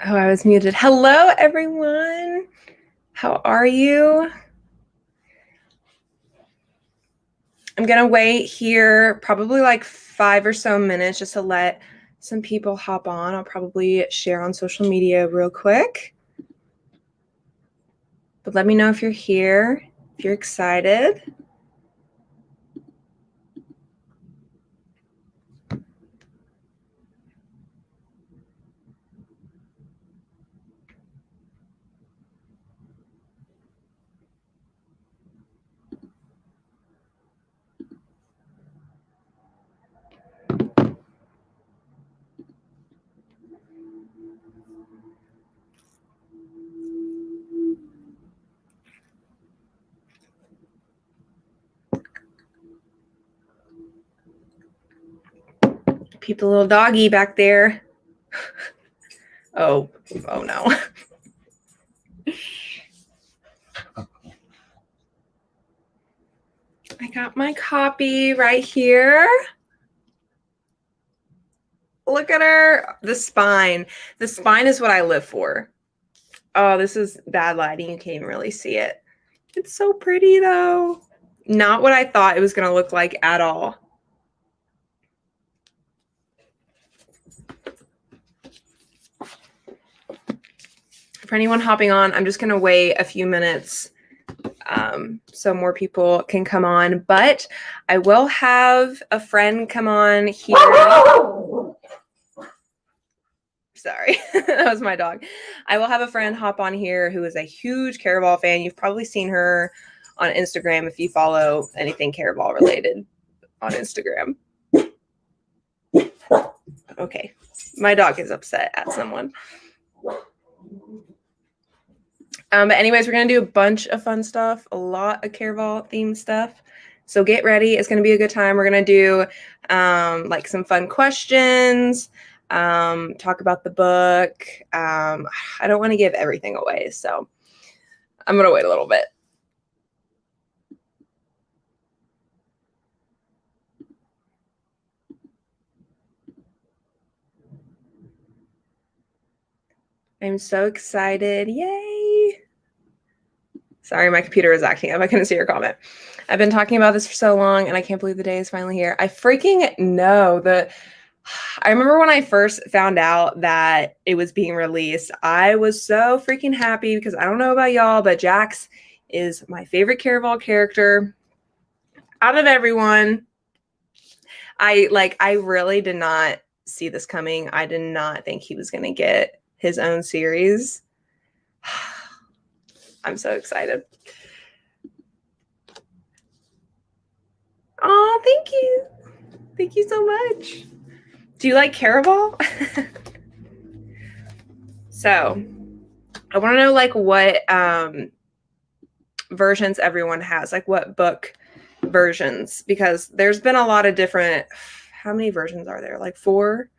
Oh, I was muted. Hello, everyone. How are you? I'm going to wait here probably like 5 or so minutes just to let some people hop on. I'll probably share on social media real quick. But let me know if you're here, if you're excited. Peep the little doggy back there. Oh no. I got my copy right here. Look at her. The spine. The spine is what I live for. Oh, this is bad lighting. You can't even really see it. It's so pretty, though. Not what I thought it was going to look like at all. For anyone hopping on, I'm just going to wait a few minutes so more people can come on. But I will have a friend come on here. Sorry, that was my dog. I will have a friend hop on here who is a huge Caraval fan. You've probably seen her on Instagram if you follow anything Caraval related on Instagram. Okay, my dog is upset at someone. But anyways, we're going to do a bunch of fun stuff, a lot of Caraval themed stuff. So get ready. It's going to be a good time. We're going to do like some fun questions, talk about the book. I don't want to give everything away, so I'm going to wait a little bit. I'm so excited. Yay. Sorry, my computer is acting up. I couldn't see your comment. I've been talking about this for so long, and I can't believe the day is finally here. I freaking know. I remember when I first found out that it was being released, I was so freaking happy because I don't know about y'all, but Jax is my favorite Caraval character out of everyone. I really did not see this coming. I did not think he was going to get his own series. I'm so excited. Oh, thank you. Thank you so much. Do you like Caraval? So I want to know like what versions everyone has, like what book versions, because there's been a lot of different, how many versions are there? Like four,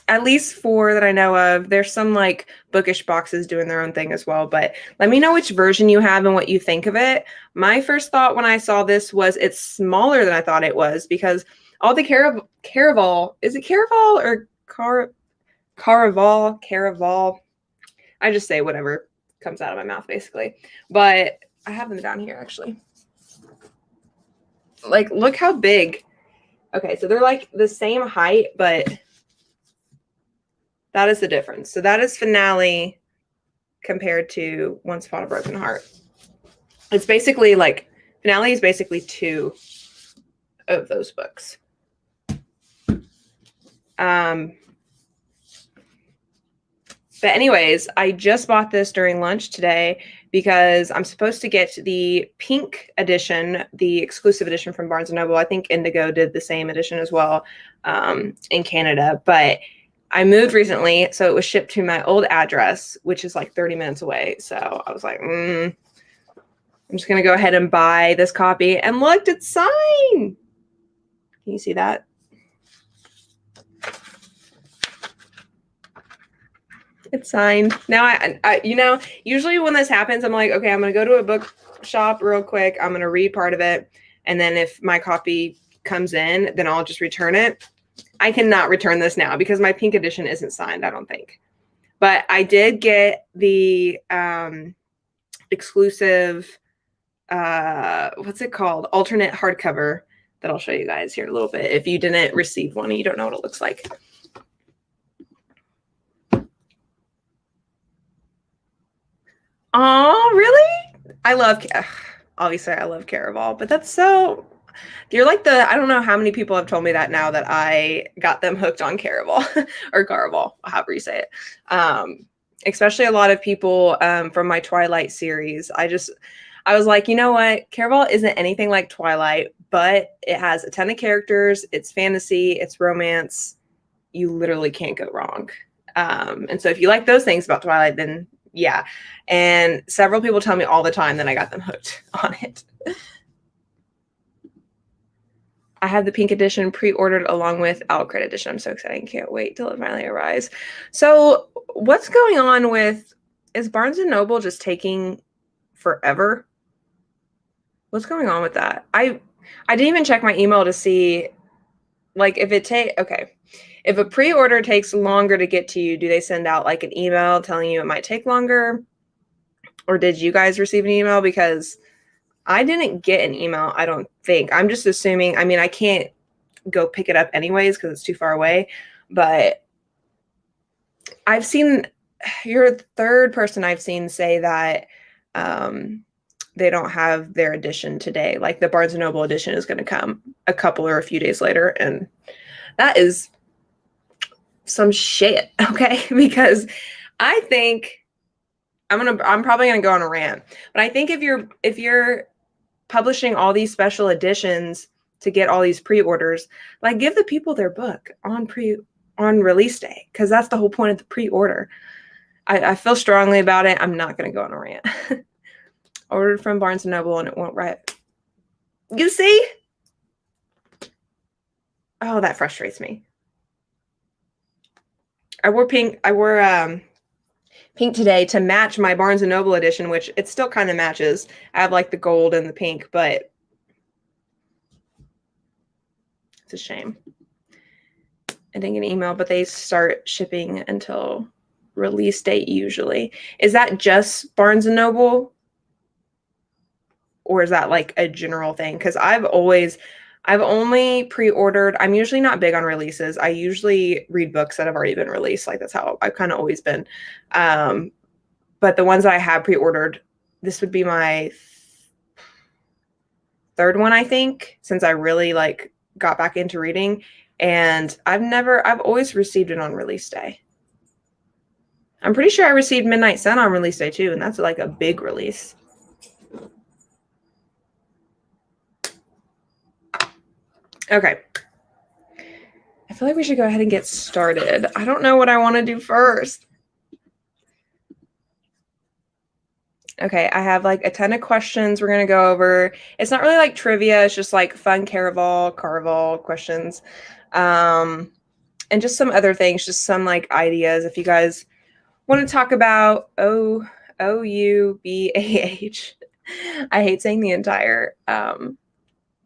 at least 4 that I know of. There's some like bookish boxes doing their own thing as well, but let me know which version you have and what you think of it. My first thought when I saw this was it's smaller than I thought it was, because all the Caraval, is it Caraval or Caraval? I just say whatever comes out of my mouth basically, but I have them down here actually. Like, look how big. Okay, so they're like the same height, but that is the difference. So that is Finale compared to Once Upon a Broken Heart. It's basically like, Finale is basically 2 of those books. But anyways, I just bought this during lunch today because I'm supposed to get the pink edition, the exclusive edition from Barnes & Noble. I think Indigo did the same edition as well in Canada. But I moved recently, so it was shipped to my old address, which is like 30 minutes away. So I was like, I'm just going to go ahead and buy this copy. And look, it's signed. Can you see that? It's signed. Now, I you know, usually when this happens, I'm like, okay, I'm going to go to a book shop real quick. I'm going to read part of it. And then if my copy comes in, then I'll just return it. I cannot return this now because my pink edition isn't signed, I don't think. But I did get the exclusive, what's it called? Alternate hardcover that I'll show you guys here in a little bit. If you didn't receive one and you don't know what it looks like. Oh, really? I love, obviously I love Caraval, but that's so, you're like I don't know how many people have told me that now that I got them hooked on Caraval or Garval, however you say it. Especially a lot of people from my Twilight series. I was like, you know what? Caraval isn't anything like Twilight, but it has a ton of characters. It's fantasy, it's romance. You literally can't go wrong. And so if you like those things about Twilight, then yeah. And several people tell me all the time that I got them hooked on it. I have the pink edition pre-ordered along with Alcred edition. I'm so excited. I can't wait till it finally arrives. So what's going on with, is Barnes & Noble just taking forever? What's going on with that? I didn't even check my email to see, like, if it okay. If a pre-order takes longer to get to you, do they send out like an email telling you it might take longer? Or did you guys receive an email? Because I didn't get an email, I don't think. I'm just assuming, I mean, I can't go pick it up anyways because it's too far away. But I've seen, you're the third person I've seen say that they don't have their edition today. Like the Barnes & Noble edition is going to come a couple or a few days later. And that is some shit, okay? Because I think I'm probably gonna go on a rant, but I think if you're publishing all these special editions to get all these pre-orders, like give the people their book on release day, because that's the whole point of the pre-order. I feel strongly about it. I'm not gonna go on a rant. Ordered from Barnes & Noble and it won't right. You see? Oh, that frustrates me. I wore pink today to match my Barnes & Noble edition, which it still kind of matches. I have like the gold and the pink, but it's a shame. I didn't get an email, but they start shipping until release date usually. Is that just Barnes & Noble? Or is that like a general thing? Because I've only pre-ordered, I'm usually not big on releases. I usually read books that have already been released. Like that's how I've kind of always been. But the ones that I have pre-ordered, this would be my third one, I think, since I really like got back into reading. And I've always received it on release day. I'm pretty sure I received Midnight Sun on release day too, and that's like a big release. Okay. I feel like we should go ahead and get started. I don't know what I want to do first. Okay, I have like a ton of questions we're going to go over. It's not really like trivia. It's just like fun Caraval questions. And just some other things, just some like ideas. If you guys want to talk about OUABH. I hate saying the entire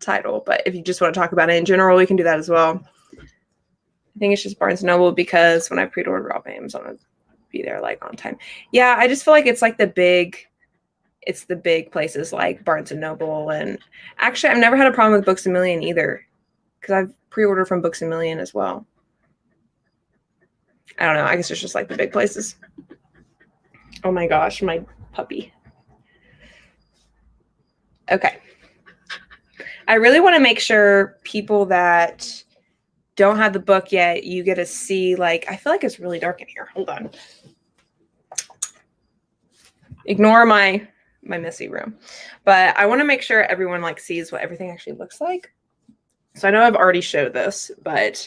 title, but if you just want to talk about it in general, we can do that as well. I think it's just Barnes & Noble because when I pre-order all games, I'm going to be there like on time. Yeah, I just feel like it's like the big places like Barnes & Noble. And actually, I've never had a problem with Books A Million either because I've pre-ordered from Books A Million as well. I don't know. I guess it's just like the big places. Oh my gosh, my puppy. Okay. I really want to make sure people that don't have the book yet, you get to see, like, I feel like it's really dark in here. Hold on. Ignore my messy room. But I want to make sure everyone like sees what everything actually looks like. So I know I've already showed this, but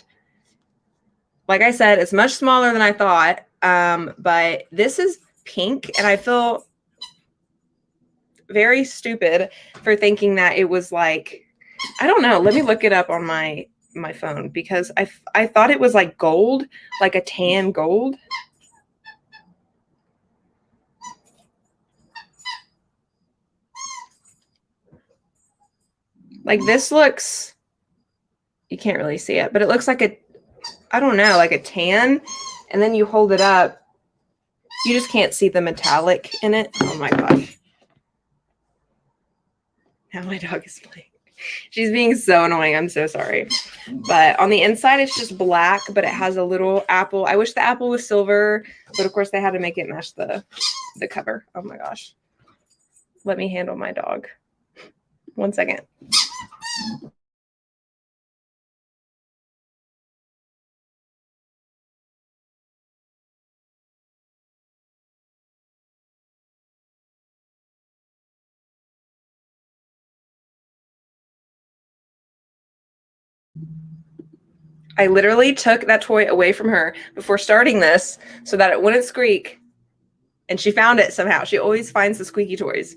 like I said, it's much smaller than I thought. But this is pink, and I feel very stupid for thinking that it was like, I don't know. Let me look it up on my phone because I thought it was like gold, like a tan gold. Like this looks, you can't really see it, but it looks like I don't know, like a tan, and then you hold it up. You just can't see the metallic in it. Oh my gosh. Now my dog is playing. She's being so annoying. I'm so sorry. But on the inside, it's just black, but it has a little apple. I wish the apple was silver, but of course they had to make it match the cover. Oh my gosh. Let me handle my dog. 1 second. I literally took that toy away from her before starting this so that it wouldn't squeak. And she found it somehow. She always finds the squeaky toys.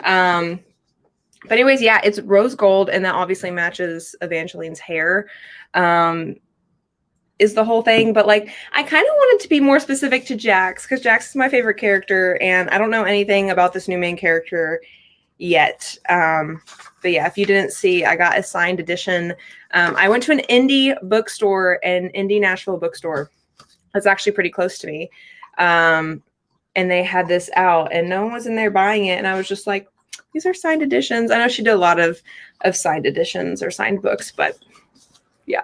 But anyways, yeah, it's rose gold, and that obviously matches Evangeline's hair. Is the whole thing, but like I kind of wanted to be more specific to Jax because Jax is my favorite character, and I don't know anything about this new main character yet. But yeah, if you didn't see, I got a signed edition. I went to an indie bookstore, an indie Nashville bookstore. That's actually pretty close to me. And they had this out, and no one was in there buying it, and I was just like, these are signed editions. I know she did a lot of signed editions or signed books, but yeah.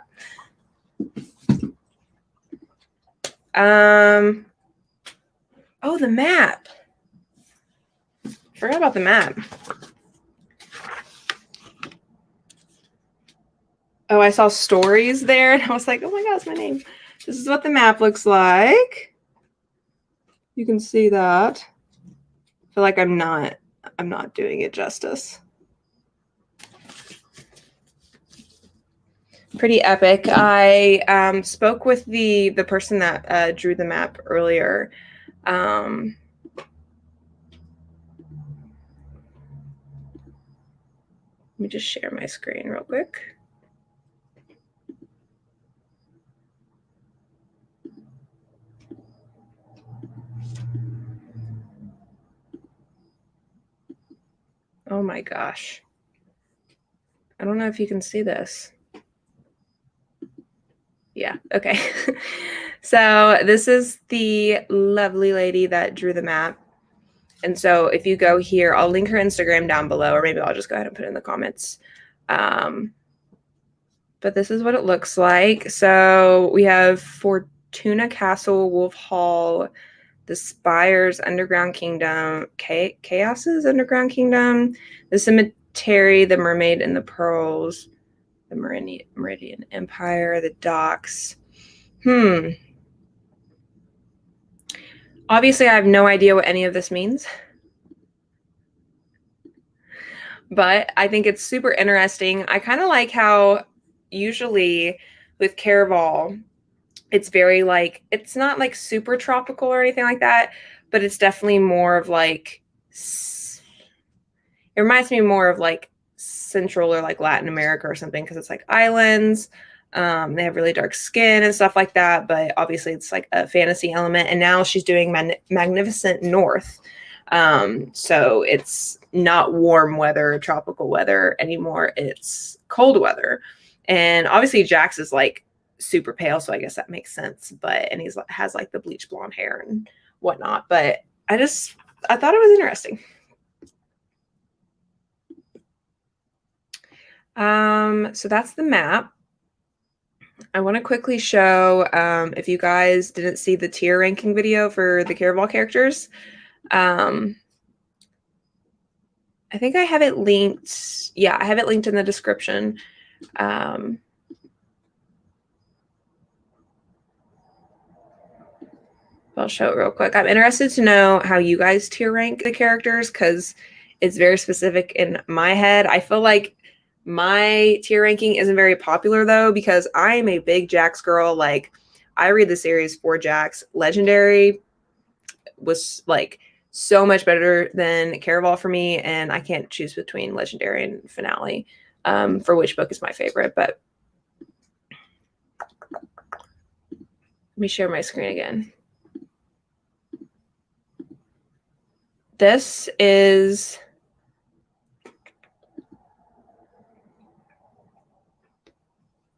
Oh, the map. Forgot about the map. Oh, I saw stories there, and I was like, oh my gosh, my name. This is what the map looks like. You can see that. I feel like I'm not doing it justice. Pretty epic. I spoke with the person that drew the map earlier. Let me just share my screen real quick. Oh my gosh. I don't know if you can see this. Yeah, okay. So this is the lovely lady that drew the map. And so if you go here, I'll link her Instagram down below, or maybe I'll just go ahead and put it in the comments. But this is what it looks like. So we have Fortuna Castle, Wolf Hall, the Spires, Underground Kingdom, Chaos's Underground Kingdom, the Cemetery, the Mermaid and the Pearls, the Meridian Empire, the Docks. Obviously, I have no idea what any of this means. But I think it's super interesting. I kind of like how usually with Caraval, it's very like, it's not like super tropical or anything like that, but it's definitely more of like, it reminds me more of like Central or like Latin America or something, because it's like islands. They have really dark skin and stuff like that, but obviously it's like a fantasy element. And now she's doing Magnificent North. So it's not warm weather, tropical weather anymore. It's cold weather. And obviously Jax is like super pale, so I guess that makes sense. And he's has like the bleach blonde hair and whatnot. But I thought it was interesting. So that's the map. I want to quickly show, if you guys didn't see the tier ranking video for the Caraval characters, I think I have it linked. Yeah, I have it linked in the description. I'll show it real quick. I'm interested to know how you guys tier rank the characters, because it's very specific in my head. I feel like my tier ranking isn't very popular though, because I'm a big Jax girl. Like, I read the series for Jax. Legendary was like so much better than Caraval for me, and I can't choose between Legendary and Finale for which book is my favorite. But let me share my screen again. This is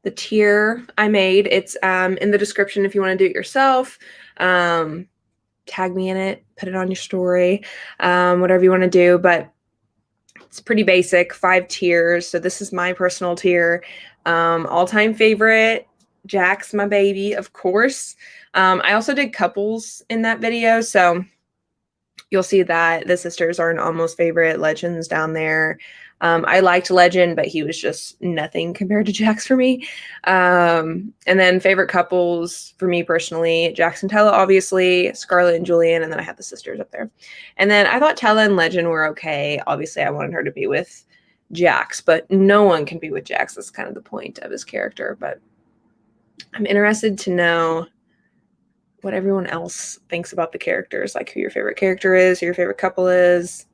the tier I made. It's in the description if you want to do it yourself. Tag me in it, put it on your story, whatever you want to do. But it's pretty basic, 5 tiers. So this is my personal tier. All-time favorite, Jack's my baby, of course. I also did couples in that video, so you'll see that the sisters are an almost favorite. Legend's down there. I liked Legend, but he was just nothing compared to Jax for me. And then favorite couples for me personally, Jax and Tella, obviously, Scarlett and Julian, and then I had the sisters up there. And then I thought Tella and Legend were okay. Obviously, I wanted her to be with Jax, but no one can be with Jax. That's kind of the point of his character. But I'm interested to know what everyone else thinks about the characters, like who your favorite character is, who your favorite couple is.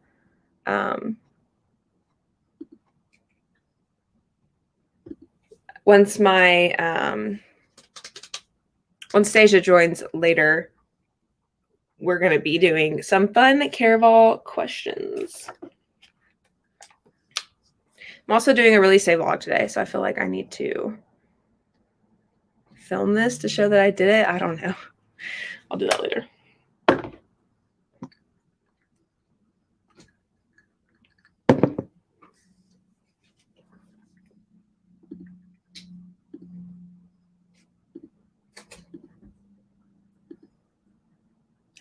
Once Stasia joins later, we're going to be doing some fun Caraval questions. I'm also doing a release day vlog today, so I feel like I need to film this to show that I did it. I don't know. I'll do that later.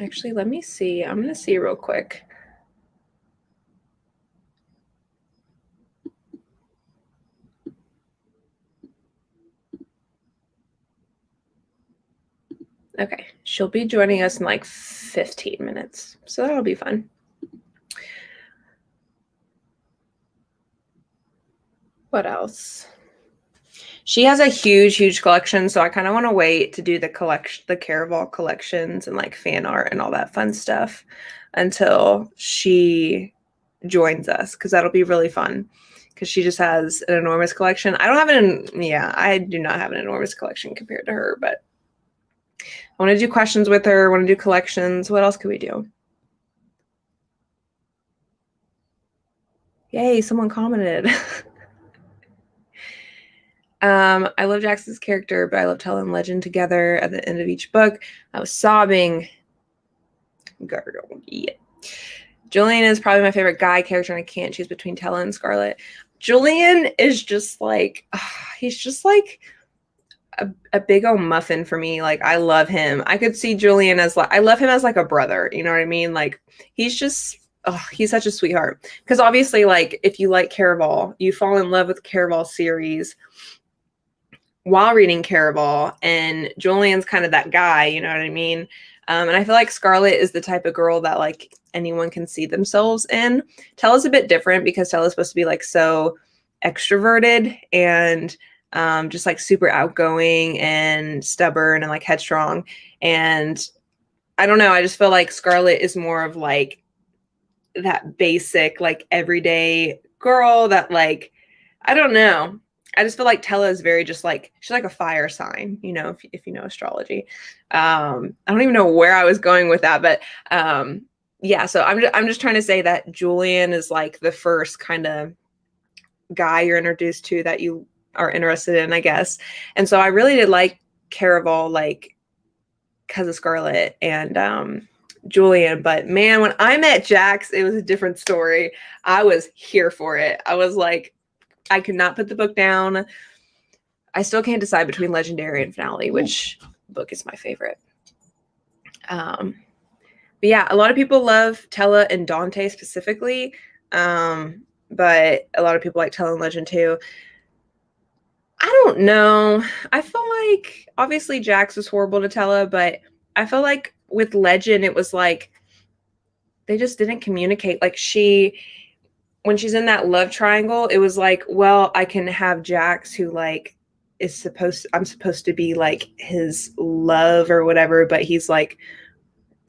Actually, let me see. I'm going to see real quick. Okay, she'll be joining us in like 15 minutes, so that'll be fun. What else? She has a huge collection, so I kind of want to wait to do the Caraval collections and like fan art and all that fun stuff until she joins us, because that'll be really fun, because she just has an enormous collection. I don't have I do not have an enormous collection compared to her, but I want to do questions with her. I want to do collections. What else could we do? Yay, someone commented. I love Jax's character, but I love Tella and Legend together at the end of each book. I was sobbing. Girl, yeah. Julian is probably my favorite guy character, and I can't choose between Tella and Scarlett. Julian is just like, he's just like a big old muffin for me. Like, I love him. I could see Julian as like, I love him as like a brother. You know what I mean? Like, he's just, he's such a sweetheart. Because obviously, like, if you like Caraval, you fall in love with Caraval series while reading Caraval, and Julian's kind of that guy, you know what I mean? And I feel like Scarlett is the type of girl that like anyone can see themselves in. Tella's a bit different because Tella's supposed to be like so extroverted and just like super outgoing and stubborn and like headstrong. And I don't know, I just feel like Scarlett is more of like that basic, like everyday girl that like, I don't know. I just feel like Tella is very just like, she's like a fire sign, you know, if you know astrology. I don't even know where I was going with that, but yeah, so I'm just trying to say that Julian is like the first kind of guy you're introduced to that you are interested in, I guess. And so I really did like Caraval, like, because of Scarlett and Julian. But man, when I met Jax, it was a different story. I was here for it. I was like, I could not put the book down. I still can't decide between Legendary and Finale, which book is my favorite. But yeah, a lot of people love Tella and Dante specifically, but a lot of people like Tella and Legend too. I don't know. I feel like obviously Jax was horrible to Tella, but I feel like with Legend, it was like they just didn't communicate. Like when she's in that love triangle, it was like, well, I can have Jax who like I'm supposed to be like his love or whatever, but he's like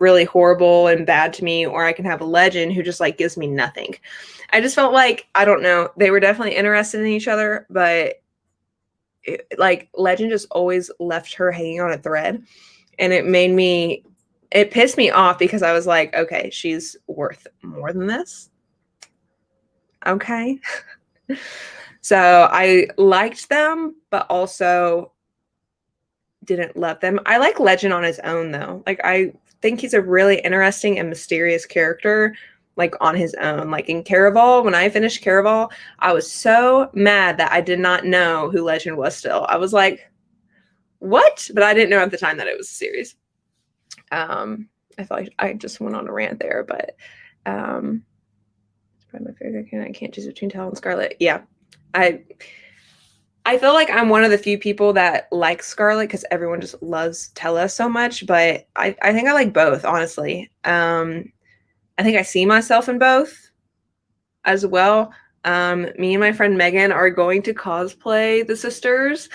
really horrible and bad to me, or I can have a Legend who just like gives me nothing. I just felt like, I don't know, they were definitely interested in each other, but like Legend just always left her hanging on a thread, and it pissed me off because I was like, okay, she's worth more than this. Okay. So I liked them, but also didn't love them. I like Legend on his own though. Like I think he's a really interesting and mysterious character, like on his own. Like in Caraval, when I finished Caraval, I was so mad that I did not know who Legend was still. I was like, what? But I didn't know at the time that it was a series. I felt like I just went on a rant there, but it's probably my favorite character. I can't choose between Tal and Scarlet. Yeah. I feel like I'm one of the few people that like Scarlet because everyone just loves Tella so much, but I think I like both, honestly. I think I see myself in both as well. Me and my friend Megan are going to cosplay the sisters.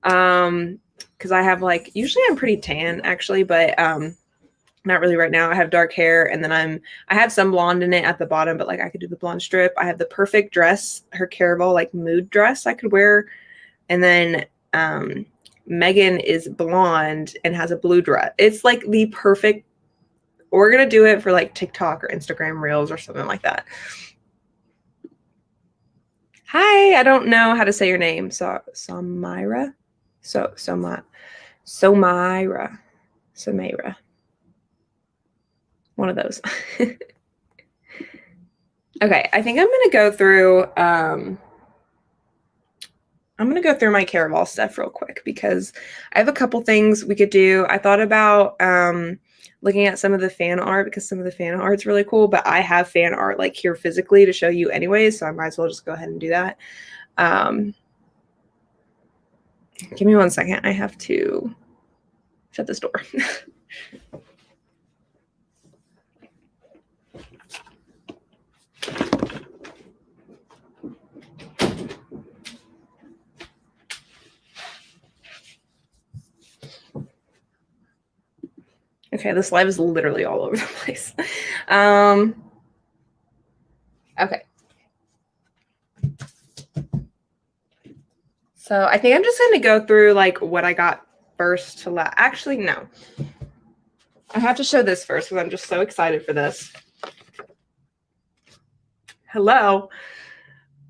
Because I have like, usually I'm pretty tan actually, but not really right now. I have dark hair and then I have some blonde in it at the bottom, but like I could do the blonde strip. I have the perfect dress, her Caraval like mood dress I could wear. And then Megan is blonde and has a blue dress. It's like the perfect, we're going to do it for like TikTok or Instagram Reels or something like that. Hi, I don't know how to say your name. Samira? Samira. One of those. Okay, I think I'm going to go through my Caraval stuff real quick because I have a couple things we could do. I thought about looking at some of the fan art because some of the fan art's really cool, but I have fan art like here physically to show you anyways, so I might as well just go ahead and do that. Give me 1 second. I have to shut this door. Okay, this live is literally all over the place. Okay. So I think I'm just going to go through like what I got first to last. Actually, no. I have to show this first because I'm just so excited for this. Hello.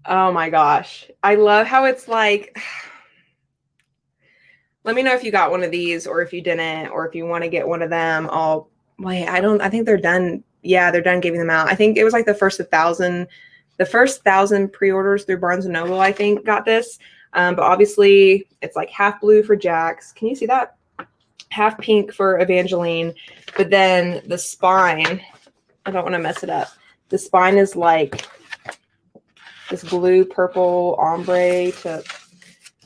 Oh my gosh. I love how it's like, let me know if you got one of these or if you didn't, or if you want to get one of them. I think they're done. Yeah, they're done giving them out. I think it was like the first 1,000 pre-orders through Barnes & Noble, I think, got this. But obviously it's like half blue for Jax. Can you see that? Half pink for Evangeline. But then the spine, I don't want to mess it up. The spine is like this blue purple ombre to,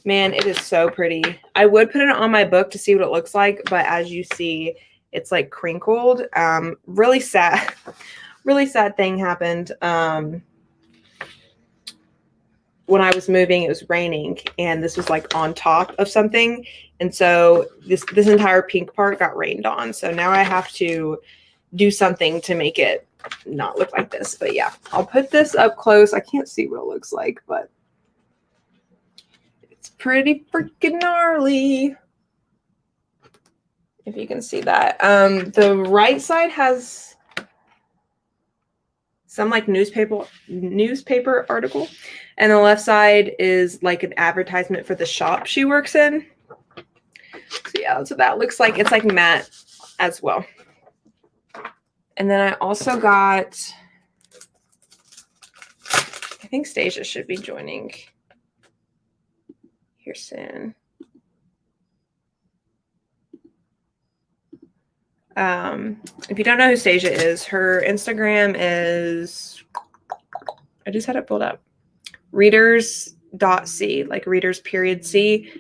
man, it is so pretty. I would put it on my book to see what it looks like, but as you see, it's like crinkled. Really sad thing happened. When I was moving, it was raining and this was like on top of something. And so this entire pink part got rained on. So now I have to do something to make it not look like this. But yeah, I'll put this up close. I can't see what it looks like, but it's pretty freaking gnarly. If you can see that. The right side has some like newspaper article, and the left side is like an advertisement for the shop she works in. So yeah, that's what that looks like. It's like matte as well. And then I also got, I think Stasia should be joining here soon. If you don't know who Stasia is, her Instagram is, I just had it pulled up, readers.c, like readers period C.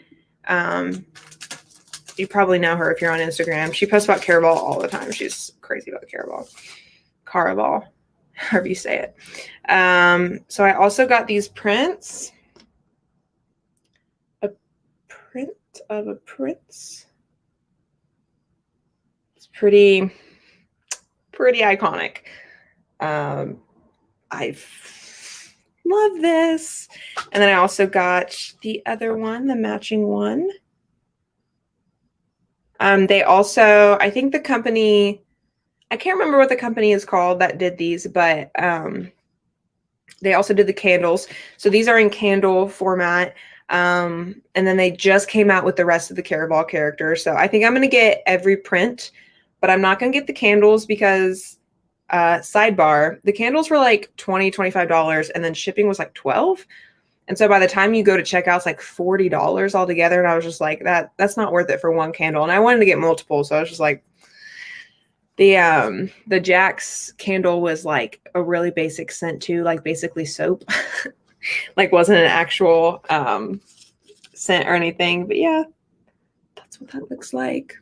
You probably know her if you're on Instagram. She posts about Caraval all the time. She's crazy about Caraval, however you say it. So I also got these prints. A print of a prince. It's pretty iconic. I love this. And then I also got the other one, the matching one. They also, I think the company, I can't remember what the company is called that did these, but They also did the candles. So these are in candle format. And then they just came out with the rest of the Caraval characters. So I think I'm going to get every print, but I'm not going to get the candles because sidebar, the candles were like $20, $25, and then shipping was like $12. And so by the time you go to checkout, it's like $40 altogether. And I was just like, that's not worth it for one candle. And I wanted to get multiple. So I was just like, the Jack's candle was like a really basic scent too, like basically soap. Like wasn't an actual scent or anything. But yeah, that's what that looks like.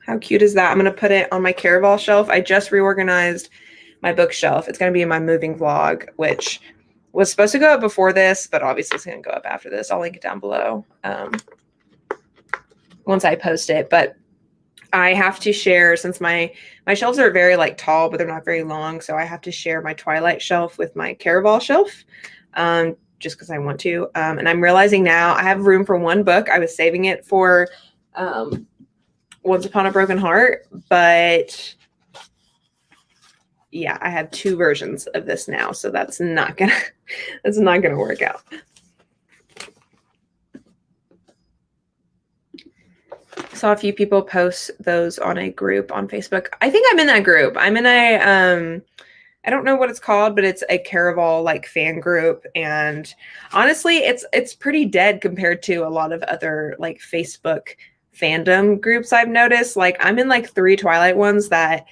How cute is that? I'm going to put it on my Caraval shelf. I just reorganized my bookshelf. It's going to be in my moving vlog, which was supposed to go up before this, but obviously it's going to go up after this. I'll link it down below once I post it. But I have to share, since my shelves are very like tall, but they're not very long. So I have to share my Twilight shelf with my Caraval shelf, just because I want to. And I'm realizing now I have room for one book. I was saving it for Once Upon a Broken Heart, but yeah, I have two versions of this now. So that's not gonna work out. Saw a few people post those on a group on Facebook. I think I'm in that group. I'm in a I don't know what it's called, but it's a Caraval like fan group. And honestly, it's pretty dead compared to a lot of other like Facebook fandom groups I've noticed. Like I'm in like 3 Twilight ones that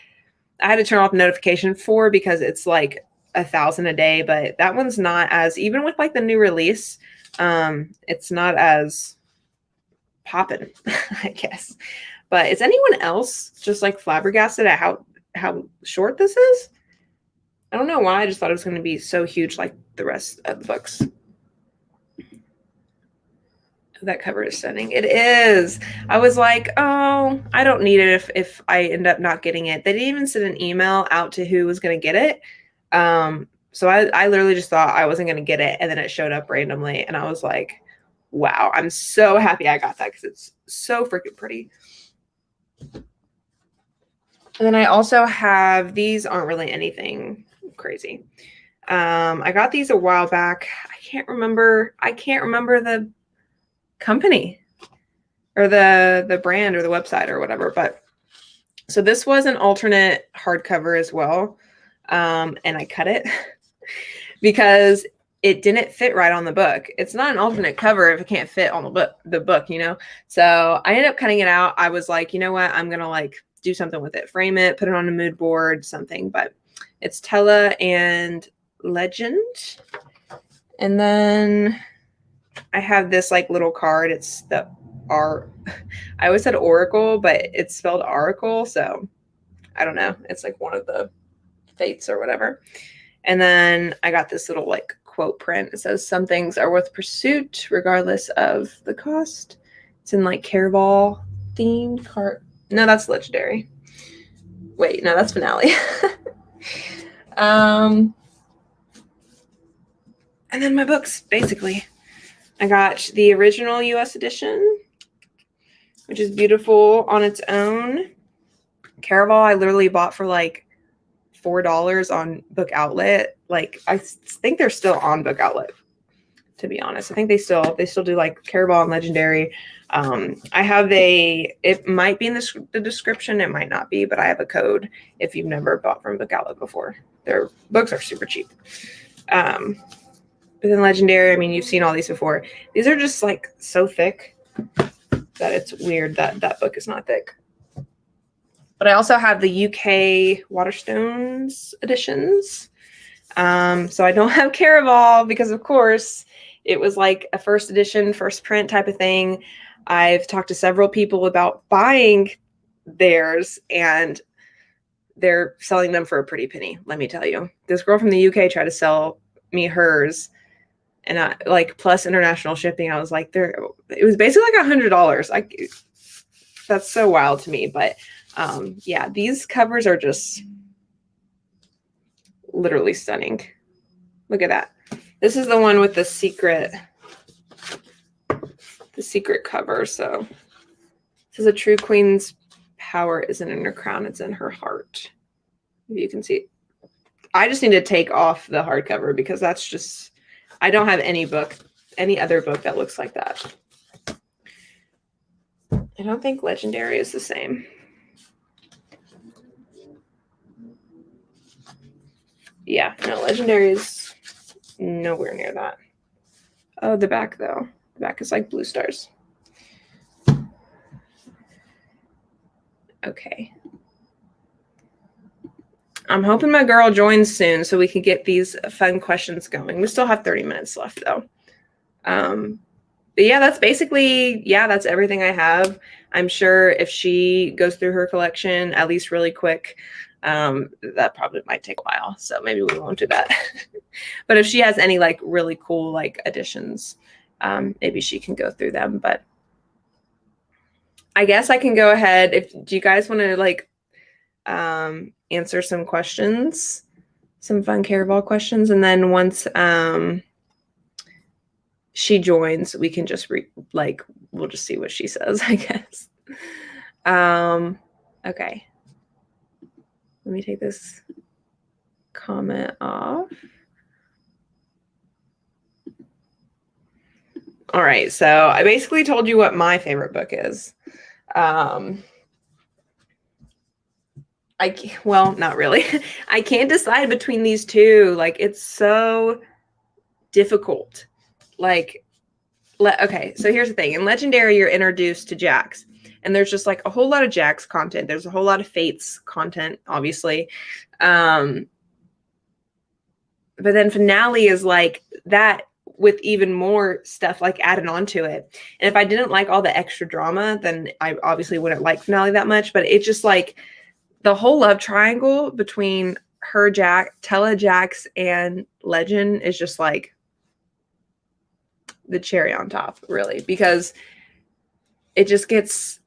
I had to turn off notification for because it's like 1,000 a day, but that one's not as, even with like the new release, it's not as popping, I guess. But is anyone else just like flabbergasted at how short this is? I don't know why. I just thought it was going to be so huge like the rest of the books. That cover is stunning. It is. I was like, oh, I don't need it if I end up not getting it. They didn't even send an email out to who was going to get it. So I literally just thought I wasn't going to get it. And then it showed up randomly. And I was like, wow, I'm so happy I got that because it's so freaking pretty. And then I also have, these aren't really anything crazy. I got these a while back. I can't remember the company or the brand or the website or whatever. But so this was an alternate hardcover as well. And I cut it because it didn't fit right on the book. It's not an alternate cover if it can't fit on the book, you know? So I ended up cutting it out. I was like, you know what? I'm going to like do something with it, frame it, put it on a mood board, something, but it's Tella and Legend. And then I have this like little card. It's the I always said Oracle, but it's spelled Oracle. So I don't know. It's like one of the fates or whatever. And then I got this little like quote print. It says, "Some things are worth pursuit regardless of the cost." It's in like Caraval themed card. No, that's Legendary. Wait, no, that's Finale. And then my books, basically. I got the original US edition, which is beautiful on its own. Caraval, I literally bought for like $4 on Book Outlet. Like I think they're still on Book Outlet, to be honest. I think they still do like Caraval and Legendary. I have it might be in the description, it might not be, but I have a code if you've never bought from Book Outlet before. Their books are super cheap. But then Legendary, I mean, you've seen all these before. These are just like so thick that it's weird that that book is not thick. But I also have the UK Waterstones editions. So I don't have Caraval because, of course, it was like a first edition, first print type of thing. I've talked to several people about buying theirs, and they're selling them for a pretty penny, let me tell you. This girl from the UK tried to sell me hers, and I, like, plus international shipping, I was like, it was basically like $100. That's so wild to me. But yeah, these covers are just literally stunning. Look at that. This is the one with the secret cover. So this is a true queen's power isn't in her crown, it's in her heart. If you can see I just need to take off the hardcover because that's just, I don't have any other book that looks like that. I don't think Legendary is the same. Yeah, no, Legendary is nowhere near that. Oh, the back though. The back is like blue stars. Okay. I'm hoping my girl joins soon so we can get these fun questions going. We still have 30 minutes left though. But yeah, that's basically, that's everything I have. I'm sure if she goes through her collection, at least really quick, that probably might take a while. So maybe we won't do that. But if she has any like really cool like additions, maybe she can go through them. But I guess I can go ahead. Do you guys want to like answer some questions, some fun Caraval questions, and then once she joins, we can just we'll just see what she says, I guess. Okay. Let me take this comment off. All right, so I basically told you what my favorite book is. Well, not really. I can't decide between these two. Like, it's so difficult. Like, okay, so here's the thing. In Legendary, you're introduced to Jax, and there's just like a whole lot of Jax content. There's a whole lot of Fates content, obviously. But then Finale is like that with even more stuff like added onto it. And if I didn't like all the extra drama, then I obviously wouldn't like Finale that much. But it's just like the whole love triangle between her, Tella, Jax, and Legend is just like the cherry on top, really, because it just gets,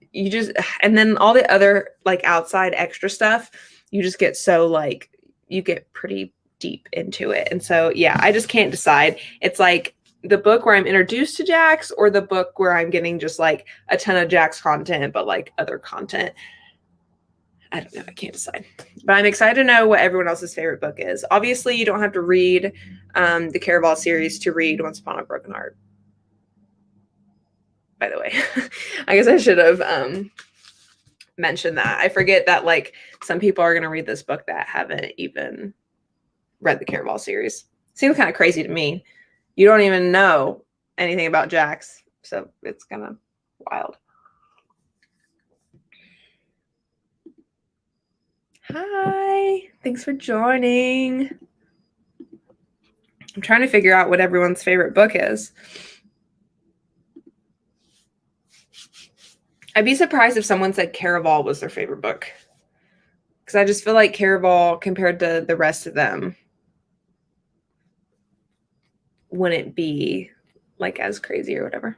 and then all the other like outside extra stuff, you just get so like, you get pretty deep into it. And so, yeah, I just can't decide. It's like the book where I'm introduced to Jax or the book where I'm getting just like a ton of Jax content, but like other content. I don't know. I can't decide. But I'm excited to know what everyone else's favorite book is. Obviously, you don't have to read the Caraval series to read Once Upon a Broken Heart. By the way, I guess I should have mentioned that. I forget that like some people are going to read this book that haven't even read the Caraval series. Seems kind of crazy to me. You don't even know anything about Jax, so it's kind of wild. Hi, thanks for joining. I'm trying to figure out what everyone's favorite book is. I'd be surprised if someone said Caraval was their favorite book, because I just feel like Caraval, compared to the rest of them, wouldn't be like as crazy or whatever.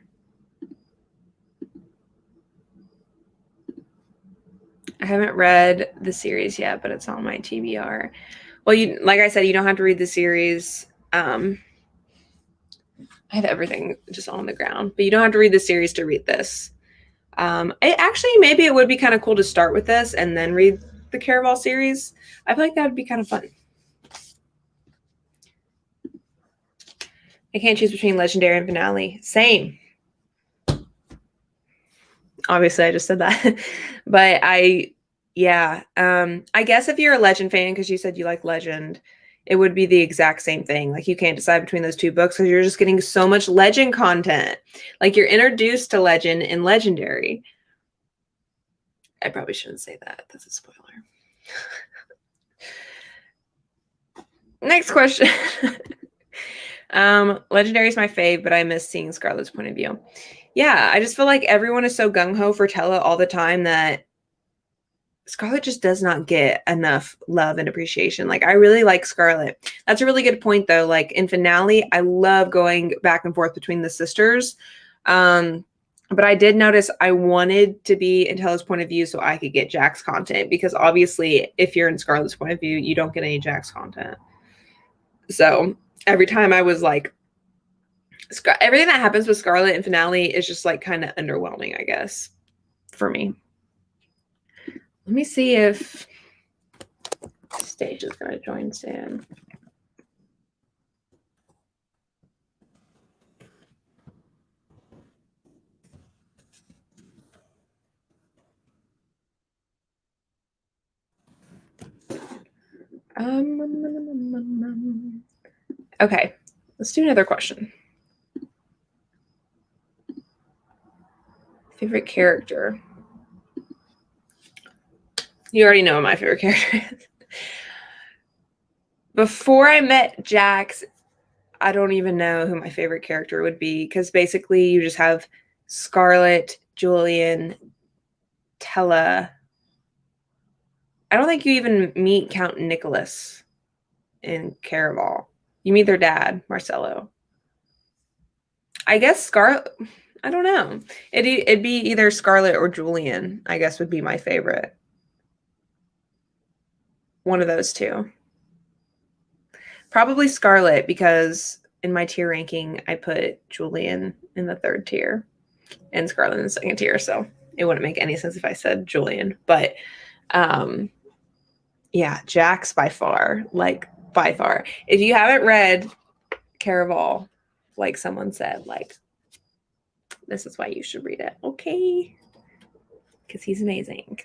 I haven't read the series yet, but it's on my TBR. Well, like I said, you don't have to read the series. I have everything just on the ground, but you don't have to read the series to read this. Maybe it would be kind of cool to start with this and then read the Caraval series. I feel like that would be kind of fun. I can't choose between Legendary and Finale. Same. Obviously, I just said that. But I guess if you're a Legend fan, because you said you like Legend, it would be the exact same thing. Like, you can't decide between those two books because you're just getting so much Legend content. Like, you're introduced to Legend in Legendary. I probably shouldn't say that. That's a spoiler. Next question. Legendary is my fave, but I miss seeing Scarlett's point of view. Yeah, I just feel like everyone is so gung-ho for Tella all the time that Scarlett just does not get enough love and appreciation. Like, I really like Scarlett. That's a really good point, though. Like, in Finale, I love going back and forth between the sisters. But I did notice I wanted to be in Tella's point of view so I could get Jax content, because obviously if you're in Scarlett's point of view, you don't get any Jax content. So every time I was like, everything that happens with Scarlett in Finale is just like kind of underwhelming, I guess, for me. Let me see if Stage is going to join soon. Okay, let's do another question. Favorite character? You already know what my favorite character is. Before I met Jax, I don't even know who my favorite character would be, because basically you just have Scarlet, Julian, Tella. I don't think you even meet Count Nicholas in Caraval. You meet their dad, Marcello. I guess Scarlet. I don't know. It'd be either Scarlet or Julian, I guess, would be my favorite. One of those two. Probably Scarlet, because in my tier ranking, I put Julian in the 3rd tier and Scarlet in the 2nd tier. So it wouldn't make any sense if I said Julian. But yeah, Jax by far. Like, by far. If you haven't read Caraval, like someone said, like, this is why you should read it. Okay. Because he's amazing.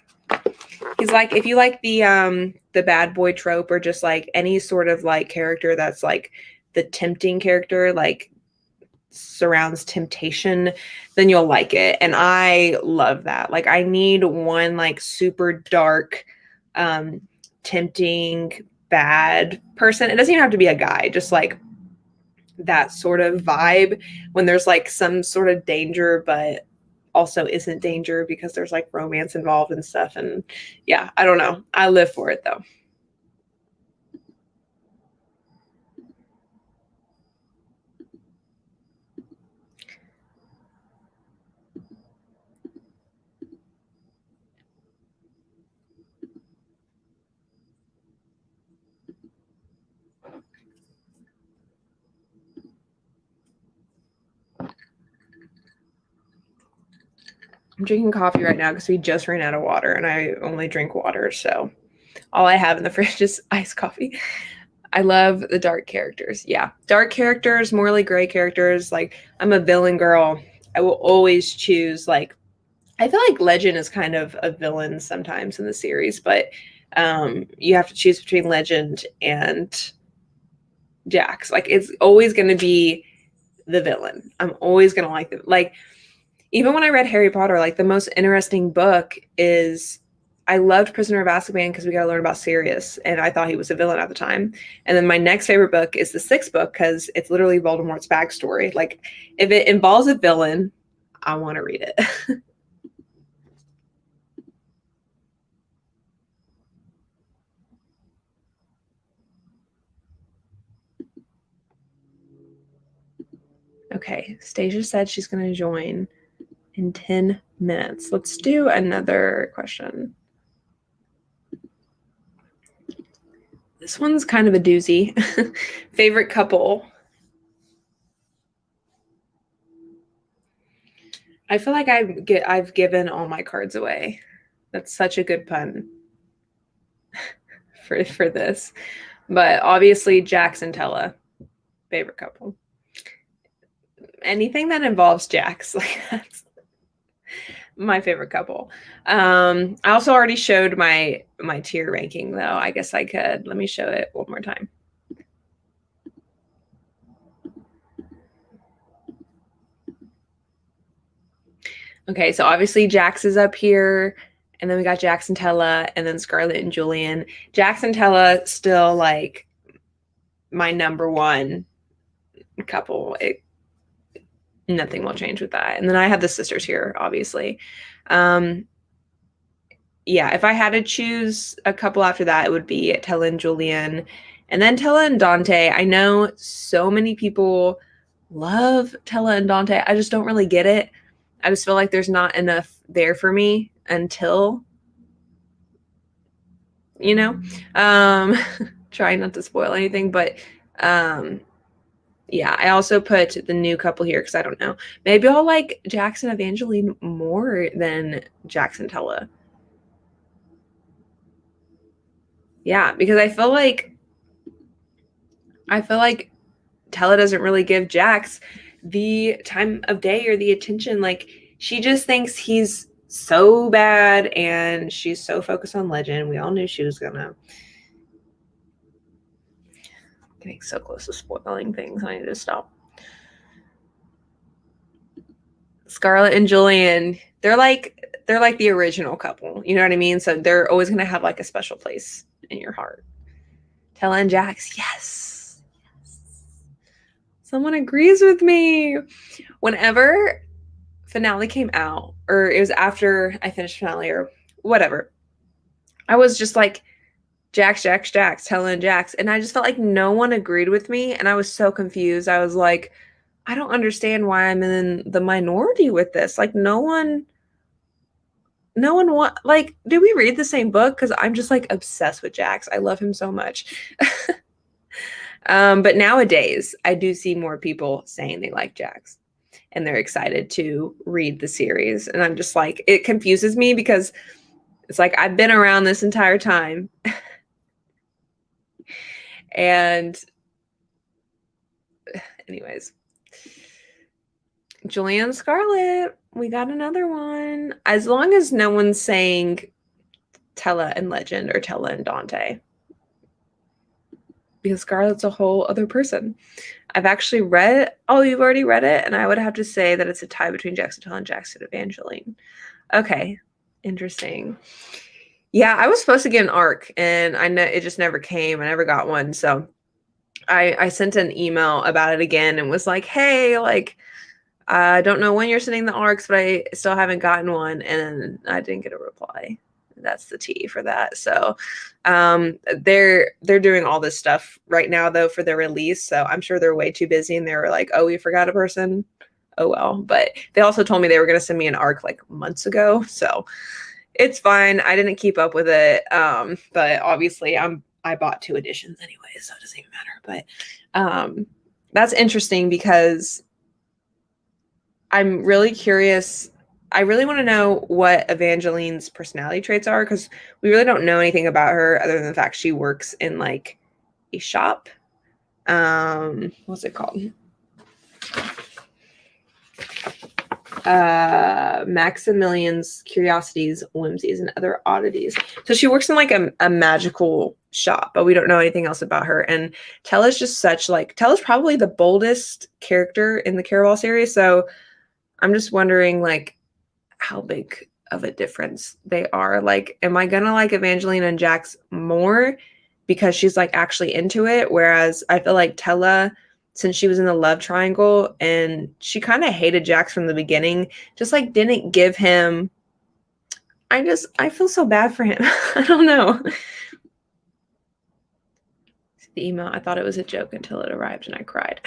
He's like, if you like the bad boy trope, or just like any sort of like character that's like the tempting character, like surrounds temptation, then you'll like it. And I love that. Like, I need one like super dark, tempting, bad person. It doesn't even have to be a guy, just like that sort of vibe when there's like some sort of danger, but also isn't danger because there's like romance involved and stuff. And yeah, I don't know. I live for it though. I'm drinking coffee right now because we just ran out of water and I only drink water. So all I have in the fridge is iced coffee. I love the dark characters. Yeah. Dark characters, morally gray characters. Like, I'm a villain girl. I will always choose, like, I feel like Legend is kind of a villain sometimes in the series, but you have to choose between Legend and Jax. Like, it's always going to be the villain. I'm always going to like them. Like, even when I read Harry Potter, like, the most interesting book is, I loved Prisoner of Azkaban because we got to learn about Sirius, and I thought he was a villain at the time. And then my next favorite book is the 6th book because it's literally Voldemort's backstory. Like, if it involves a villain, I want to read it. Okay, Stasia said she's going to join in 10 minutes. Let's do another question. This one's kind of a doozy. Favorite couple? I feel like I've given all my cards away. That's such a good pun for this. But obviously, Jax and Tella, favorite couple. Anything that involves Jax, like, that's my favorite couple. I also already showed my tier ranking, though. I guess I could. Let me show it one more time. Okay, so obviously Jax is up here, and then we got Jax and Tella, and then Scarlet and Julian. Jax and Tella still like my number one couple. Nothing will change with that. And then I have the sisters here, obviously. Yeah, if I had to choose a couple after that, it would be Tella and Julian, and then Tella and Dante. I know so many people love Tella and Dante. I just don't really get it. I just feel like there's not enough there for me until, you know, trying not to spoil anything, but yeah, I also put the new couple here because I don't know. Maybe I'll like Jackson Evangeline more than Jackson Tella. Yeah, because I feel like Tella doesn't really give Jax the time of day or the attention. Like, she just thinks he's so bad, and she's so focused on Legend. We all knew she was gonna. Getting so close to spoiling things. I need to stop. Scarlett and Julian, they're like the original couple. You know what I mean? So they're always gonna have like a special place in your heart. Tella and Jax, yes. Someone agrees with me. Whenever finale came out, or it was after I finished finale or whatever, I was just like, Jax, Tella and Jax. And I just felt like no one agreed with me. And I was so confused. I was like, I don't understand why I'm in the minority with this. Like, no one want, like, do we read the same book? Because I'm just like obsessed with Jax. I love him so much. But nowadays I do see more people saying they like Jax and they're excited to read the series. And I'm just like, it confuses me because it's like I've been around this entire time. And anyways, Julian Scarlett, we got another one. As long as no one's saying Tella and Legend or Tella and Dante. Because Scarlett's a whole other person. I've actually read, oh, you've already read it? And I would have to say that it's a tie between Jackson Tella and Jackson Evangeline. Okay, interesting. Yeah, I was supposed to get an arc, and I know it just never came. I never got one. So I sent an email about it again and was like, hey, like, I don't know when you're sending the arcs, but I still haven't gotten one. And I didn't get a reply. That's the tea for that. So they're doing all this stuff right now, though, for their release. So I'm sure they're way too busy, and they were like, oh, we forgot a person. Oh, well. But they also told me they were going to send me an arc like months ago. So it's fine. I didn't keep up with it. But obviously I bought 2 editions anyway, so it doesn't even matter. But that's interesting because I'm really curious. I really want to know what Evangeline's personality traits are, because we really don't know anything about her other than the fact she works in like a shop. What's it called? Maximilian's Curiosities, Whimsies, and Other Oddities. So she works in like a magical shop, but we don't know anything else about her. And Tella's just such like, Tella's probably the boldest character in the Caraval series. So I'm just wondering like how big of a difference they are. Like, am I gonna like Evangeline and Jax more because she's like actually into it? Whereas I feel like Tella, since she was in the love triangle and she kind of hated Jax from the beginning, just like didn't give him, I feel so bad for him. I don't know. The email, I thought it was a joke until it arrived and I cried.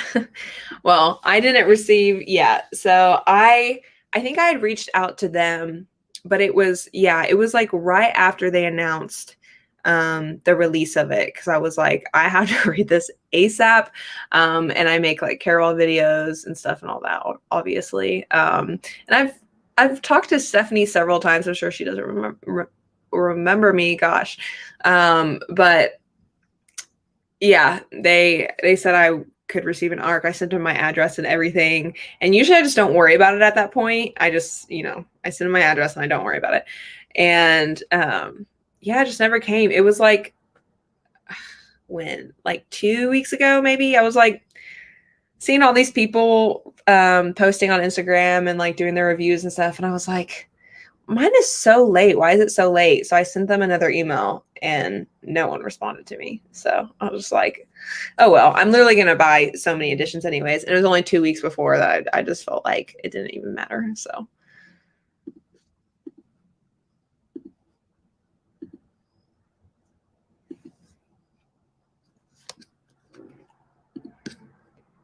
Well, I didn't receive yet. So I think I had reached out to them, but it was like right after they announced the release of it, because I was like, I have to read this ASAP. And I make like Caraval videos and stuff and all that, obviously. And I've talked to Stephanie several times. I'm sure she doesn't remember me, gosh. But yeah, they said I could receive an arc. I sent them my address and everything. And usually I just don't worry about it at that point. I just, I send them my address and I don't worry about it. And yeah, it just never came. It was like, when? Like 2 weeks ago, maybe? I was like seeing all these people posting on Instagram and like doing their reviews and stuff. And I was like, mine is so late. Why is it so late? So I sent them another email and no one responded to me. So I was just like, oh, well, I'm literally going to buy so many editions anyways. And it was only 2 weeks before that. I just felt like it didn't even matter. So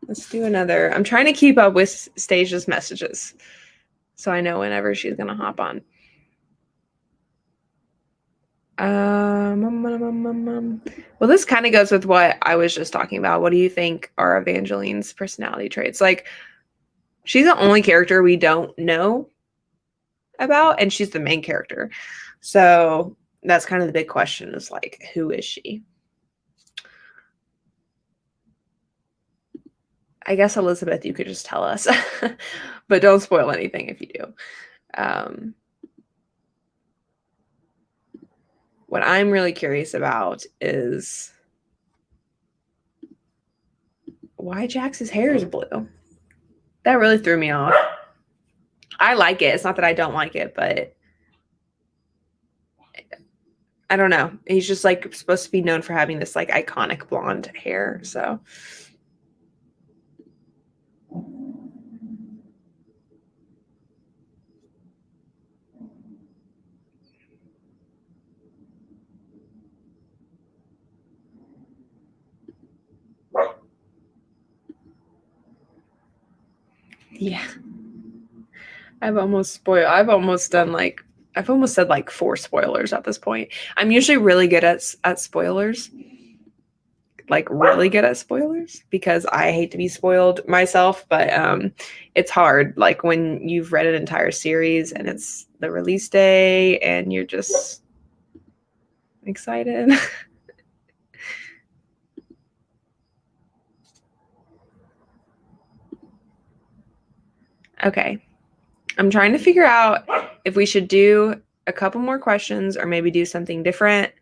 let's do another. I'm trying to keep up with Stasia's messages so I know whenever she's going to hop on. Well, this kind of goes with what I was just talking about. What do you think are Evangeline's personality traits? Like, she's the only character we don't know about, and she's the main character. So that's kind of the big question is like, who is she? I guess, Elizabeth, you could just tell us, but don't spoil anything if you do. What I'm really curious about is why Jax's hair is blue. That really threw me off. I like it. It's not that I don't like it, but I don't know. He's just like supposed to be known for having this like iconic blonde hair. So yeah. I've almost said like 4 spoilers at this point. I'm usually really good at spoilers. Like really good at spoilers because I hate to be spoiled myself, but it's hard like when you've read an entire series and it's the release day and you're just excited. Okay. I'm trying to figure out if we should do a couple more questions or maybe do something different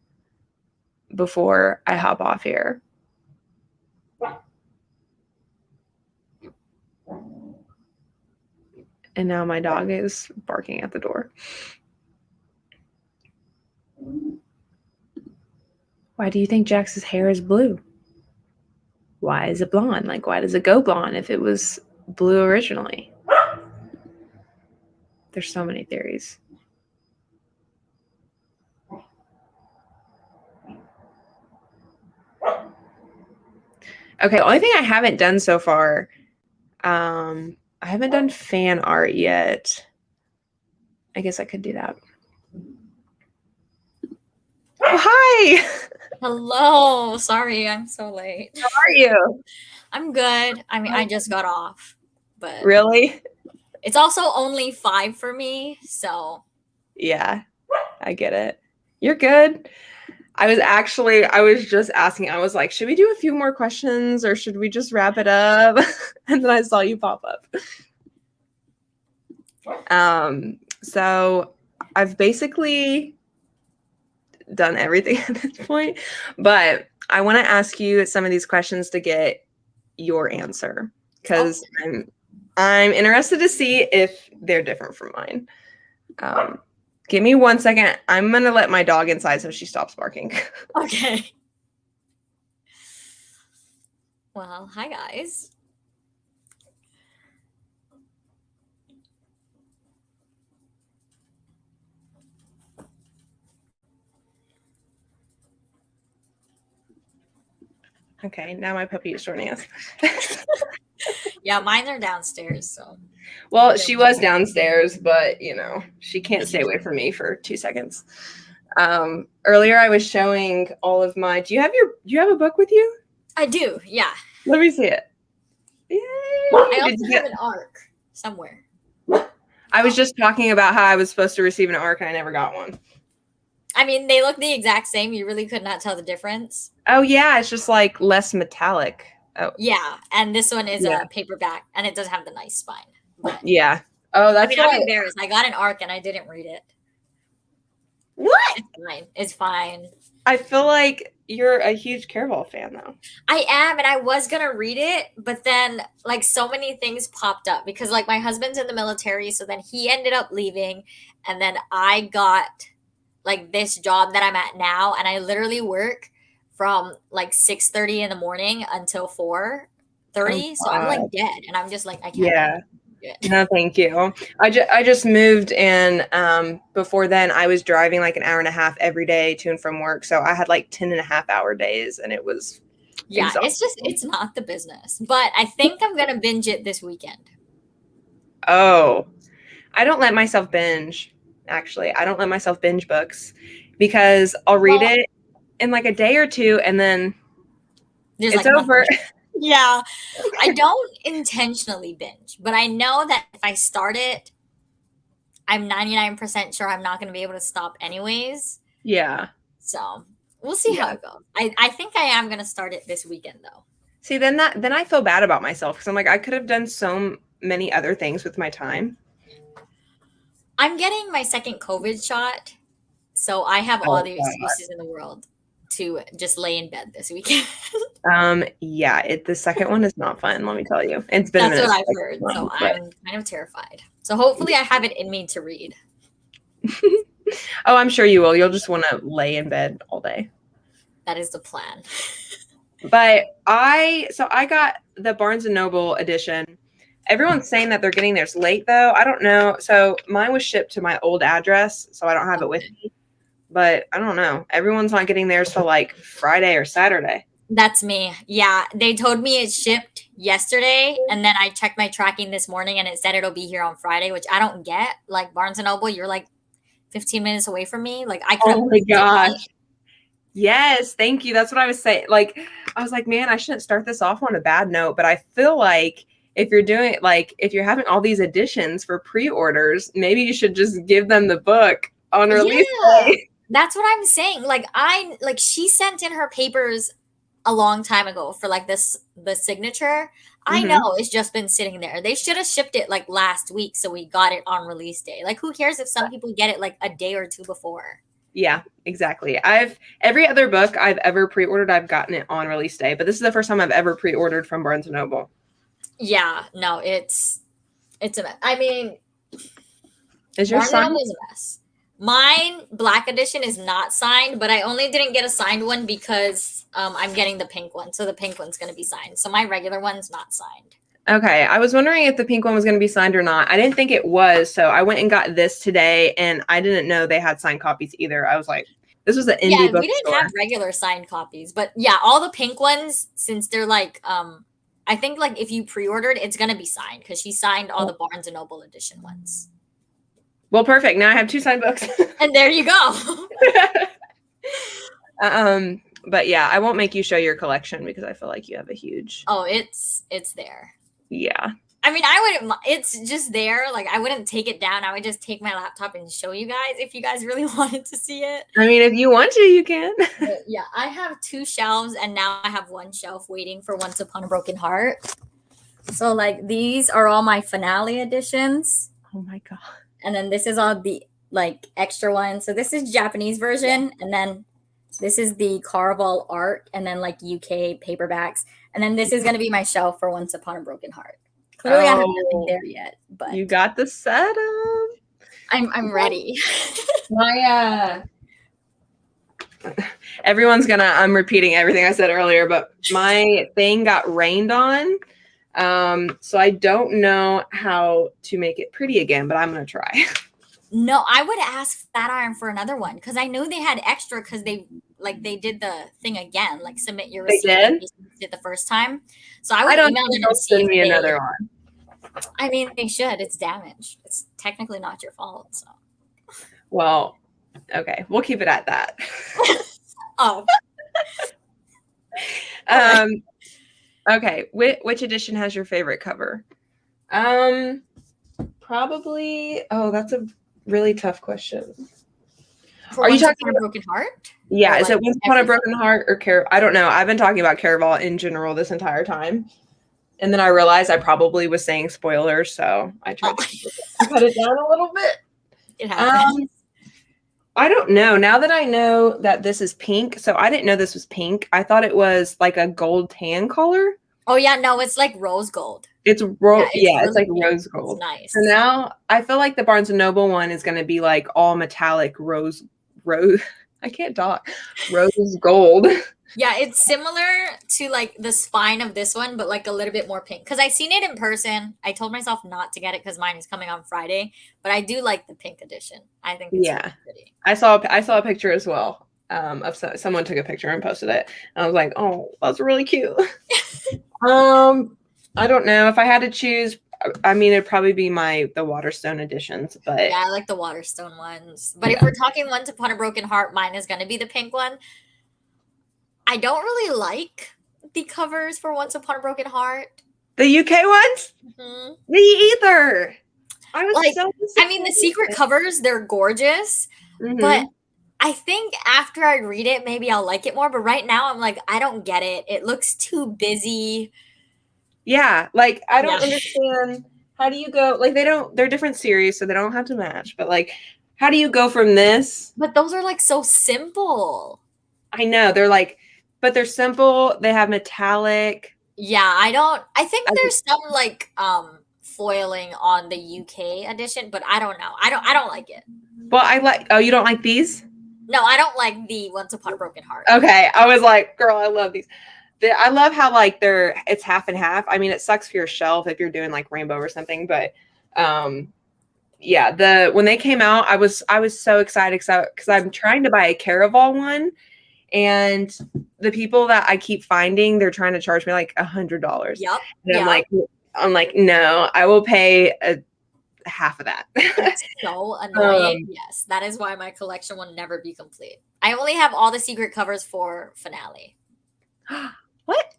before I hop off here. And now my dog is barking at the door. Why do you think Jax's hair is blue? Why is it blonde? Like, why does it go blonde if it was blue originally? There's so many theories. Okay, the only thing I haven't done so far, I haven't done fan art yet. I guess I could do that. Oh, hi! Hello. Sorry, I'm so late. How are you? I'm good. I mean, I just got off, but Really? it's also only 5 for me, so. Yeah, I get it. You're good. I was just asking, I was like, should we do a few more questions or should we just wrap it up? And then I saw you pop up. So I've basically done everything at this point, but I want to ask you some of these questions to get your answer because I'm interested to see if they're different from mine. Give me 1 second. I'm going to let my dog inside so she stops barking. Okay. Well, hi guys. Okay, now my puppy is joining us. Yeah, mine are downstairs, so. Well, she was downstairs, but you know, she can't stay away from me for 2 seconds. Earlier I was showing all of my, do you have a book with you? I do, yeah. Let me see it. Yay! I also have an ARC somewhere. I was just talking about how I was supposed to receive an ARC and I never got one. I mean, they look the exact same. You really could not tell the difference. Oh yeah, it's just like less metallic. Oh yeah, and this one is a paperback, and it does have the nice spine. But, yeah. Oh, that's. I mean, I'm embarrassed. I got an ARC and I didn't read it. What? It's fine. It's fine. I feel like you're a huge Caraval fan, though. I am, and I was gonna read it, but then like so many things popped up because like my husband's in the military, so then he ended up leaving, and then I got like this job that I'm at now, and I literally work from like 6:30 in the morning until 4:30. So I'm like dead, and I'm just like I can't. Yeah. No, thank you. I just moved, and before then I was driving like an hour and a half every day to and from work. So I had like 10.5-hour days, and it was exhausting. It's not the business. But I think I'm gonna binge it this weekend. Oh, I don't let myself binge. Actually, I don't let myself binge books because I'll read it in like a day or two, and then it's over. Yeah, I don't intentionally binge, but I know that if I start it, I'm 99% sure I'm not going to be able to stop anyways. Yeah. So we'll see how Yeah. it goes. I think I am gonna start it this weekend though. See, then I feel bad about myself because I'm like, I could have done so many other things with my time. I'm getting my second COVID shot, so I have all Oh the God. excuses in the world to just lay in bed this weekend. Yeah, the second one is not fun, let me tell you. It's been a That's minute what since I've I heard. got So one, but I'm kind of terrified. So hopefully I have it in me to read. oh, I'm sure you will. You'll just want to lay in bed all day. That is the plan. But I got the Barnes and Noble edition. Everyone's saying that they're getting theirs late though. I don't know. So mine was shipped to my old address, so I don't have it with Okay. me. But I don't know. Everyone's not getting theirs till like Friday or Saturday. That's me. Yeah, they told me it shipped yesterday, and then I checked my tracking this morning, and it said it'll be here on Friday, which I don't get. Like Barnes and Noble, you're like 15 minutes away from me. Like I could have Oh my missed it by. gosh. Yes, thank you. That's what I was saying. Like, I was like, man, I shouldn't start this off on a bad note, but I feel like if you're doing like if you're having all these editions for pre-orders, maybe you should just give them the book on release Yeah, day. that's what I'm saying. Like she sent in her papers a long time ago for like the signature. I Hmm. know it's just been sitting there. They should have shipped it like last week so we got it on release day. Like who cares if some people get it like a day or two before? Yeah, exactly. I've every other book I've ever pre-ordered, I've gotten it on release day, but this is the first time I've ever pre-ordered from Barnes and Noble. Yeah, no, it's a mess. I mean, Is your Barnes and son? Noble is a mess. Mine Black Edition is not signed, but I only didn't get a signed one because I'm getting the pink one, so the pink one's going to be signed. So my regular one's not signed. Okay, I was wondering if the pink one was going to be signed or not. I didn't think it was, so I went and got this today, and I didn't know they had signed copies either. I was like, this was an indie Yeah, we didn't have bookstore. regular signed copies, but yeah, all the pink ones since they're like I think like if you pre-ordered, it's going to be signed because she signed all the Barnes and Noble edition ones. Well, perfect. Now I have two signed books. And there you go. But yeah, I won't make you show your collection because I feel like you have a huge. Oh, it's there. Yeah. I mean, it's just there. Like, I wouldn't take it down. I would just take my laptop and show you guys if you guys really wanted to see it. I mean, if you want to, you can. But yeah, I have two shelves, and now I have one shelf waiting for Once Upon a Broken Heart. So, like, these are all my finale editions. Oh my God. And then this is all the, like, extra ones. So, this is Japanese version, and then this is the Carval art, and then, like, UK paperbacks. And then this is going to be my shelf for Once Upon a Broken Heart. Clearly, I have nothing there yet, but You got the setup. I'm ready. Everyone's gonna. I'm repeating everything I said earlier, but my thing got rained on, so I don't know how to make it pretty again. But I'm gonna try. No, I would ask Fat Iron for another one because I know they had extra because they did the thing again, like submit your They receipt did? like they did the first time. So I would I don't email think them they'll and see send if me they. another one. I mean, they should. It's damaged. It's technically not your fault. So. Well, okay, we'll keep it at that. Oh. Okay, which edition has your favorite cover? Probably. Oh, that's a really tough question. For Are you Once talking Upon a about? Broken Heart? Yeah, Or is like it Once Upon a Broken Heart or I don't know. I've been talking about Caraval in general this entire time, and then I realized I probably was saying spoilers, so I tried to cut it down a little bit. It happens. I don't know. Now that I know that this is pink, so I didn't know this was pink. I thought it was like a gold tan color. Oh yeah, no, it's like rose gold. It's Yeah, it's like really rose pink. gold. It's nice. So now I feel like the Barnes and Noble one is going to be like all metallic rose. I can't talk. Rose gold. Yeah, it's similar to like the spine of this one, but like a little bit more pink. Because I seen it in person. I told myself not to get it because mine is coming on Friday, but I do like the pink edition. I think it's really pretty. I saw a picture as well. Of someone took a picture and posted it. And I was like, oh, that's really cute. I don't know if I had to choose. I mean, it'd probably be the Waterstone editions, but Yeah, I like the Waterstone ones. But if we're talking Once Upon a Broken Heart, mine is going to be the pink one. I don't really like the covers for Once Upon a Broken Heart. The UK ones? Mm-hmm. Me either. I was like, so I mean, the secret covers, they're gorgeous, but I think after I read it, maybe I'll like it more. But right now, I'm like, I don't get it. It looks too busy. Yeah, like I Yeah. don't understand how do you go like they're different series so they don't have to match, but like how do you go from this? But those are like so simple. I know they're like but they're simple, they have metallic. Yeah, I think I, there's some like foiling on the UK edition, but I don't know. I don't like it. well, I like oh, you don't like these? No, I don't like the Once Upon a Broken Heart. Okay, I was like, girl, I love these. I love how like it's half and half. I mean, it sucks for your shelf if you're doing like rainbow or something, but yeah, when they came out, I was so excited because I'm trying to buy a Caraval one, and the people that I keep finding, they're trying to charge me like $100. Yep. And Yep. I'm like, no, I will pay half of that. It's so annoying. Yes, that is why my collection will never be complete. I only have all the secret covers for Finale. What?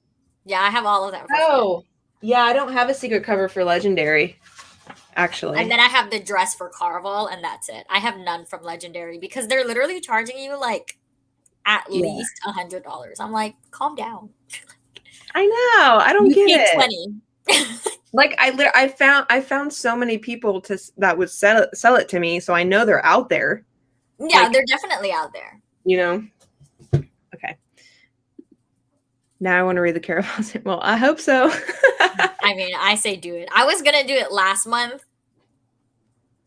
Yeah, I have all of them. Oh, yeah, I don't have a secret cover for Legendary, actually. And then I have the dress for Carvel, and that's it. I have none from Legendary because they're literally charging you like at least $100. I'm like, calm down. I know. I don't get it. 20. Like I found so many people that would sell it to me, so I know they're out there. Yeah, like, they're definitely out there. You know. Okay. Now I want to read the Caravals. Well, I hope so. I mean, I say do it. I was gonna do it last month,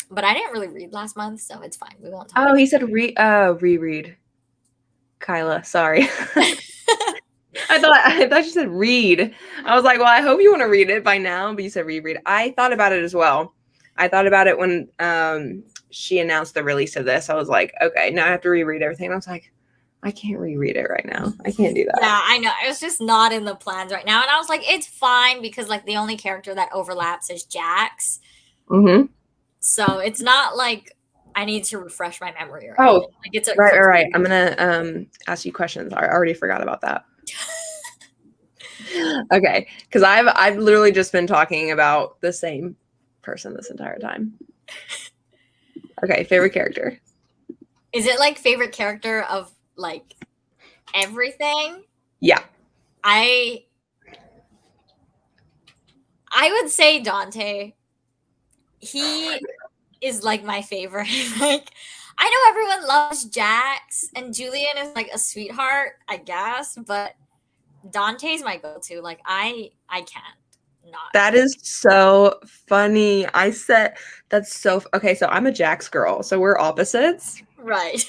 but I didn't really read last month, so it's fine. We won't talk. Oh, he said reread. Kyla, sorry. I thought you said read. I was like, well, I hope you want to read it by now, but you said reread. I thought about it as well. I thought about it when she announced the release of this. I was like, okay, now I have to reread everything. And I was like, I can't reread it right now. I can't do that. Yeah, I know. It was just not in the plans right now. And I was like, it's fine because like the only character that overlaps is Jax. Mm-hmm. So it's not like I need to refresh my memory or anything. Like it's right. I'm gonna ask you questions. I already forgot about that. Okay, because I've literally just been talking about the same person this entire time. Okay, favorite character. Is it like favorite character of like everything? Yeah. I would say Dante. He is like my favorite. Like I know everyone loves Jax and Julian is like a sweetheart, I guess, but Dante's my go-to. Like I can't not. That is so funny. I said that's so okay. So I'm a Jax girl, so we're opposites, right?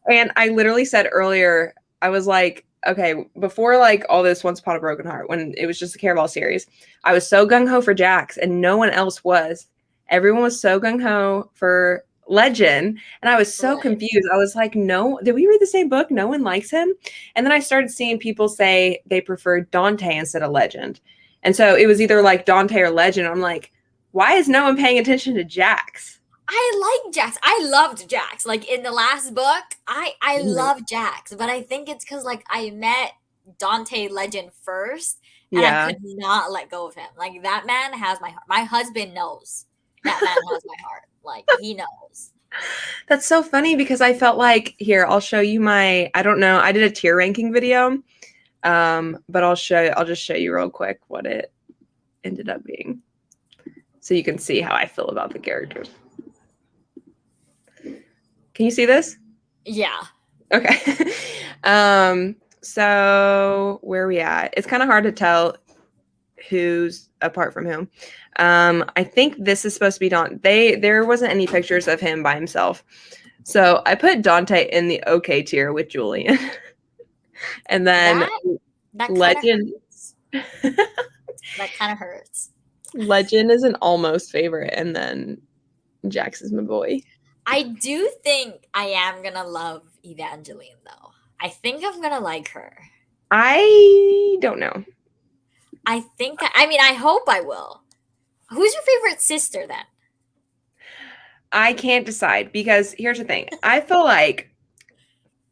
And I literally said earlier, I was like, okay, before like all this Once Upon a Broken Heart, when it was just a Caraval series, I was so gung ho for Jax, and no one else was. Everyone was so gung ho for Legend, and I was so confused. I was like, no, did we read the same book? No one likes him. And then I started seeing people say they preferred Dante instead of Legend. And so it was either like Dante or Legend. I'm like, why is no one paying attention to Jax? I like Jax. I loved Jax. Like in the last book, I love Jax, but I think it's because like I met Dante Legend first, and I could not let go of him. Like that man has my heart. My husband knows that man has my heart. Like he knows. That's so funny because I felt like here, I'll show you I don't know, I did a tier ranking video. But I'll just show you real quick what it ended up being. So you can see how I feel about the characters. Can you see this? Yeah. Okay. So where are we at? It's kind of hard to tell who's apart from whom. I think this is supposed to be Dante. There wasn't any pictures of him by himself. So I put Dante in the okay tier with Julian. And then that Legend. That kind of hurts. Legend is an almost favorite, and then Jax is my boy. I do think I am gonna love Evangeline though. I think I'm gonna like her. I don't know. I hope I will. Who's your favorite sister then? I can't decide because here's the thing. I feel like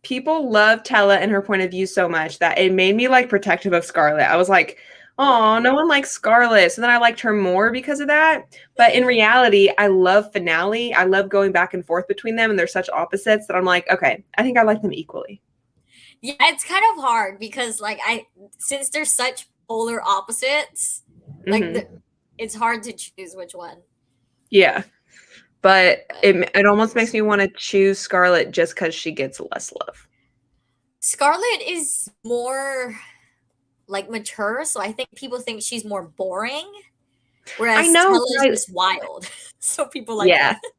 people love Tella and her point of view so much that it made me like protective of Scarlet. I was like, Oh, no one likes Scarlet. So then I liked her more because of that. But in reality, I love Finale. I love going back and forth between them, and they're such opposites that I'm like, okay, I think I like them equally. Yeah, it's kind of hard because like since they're such polar opposites, like Hmm. it's hard to choose which one. Yeah. But But it almost makes me want to choose Scarlet just because she gets less love. Scarlet is more like mature, so I think people think she's more boring, I whereas know. Stella is Right? just wild. So people like Yeah. it.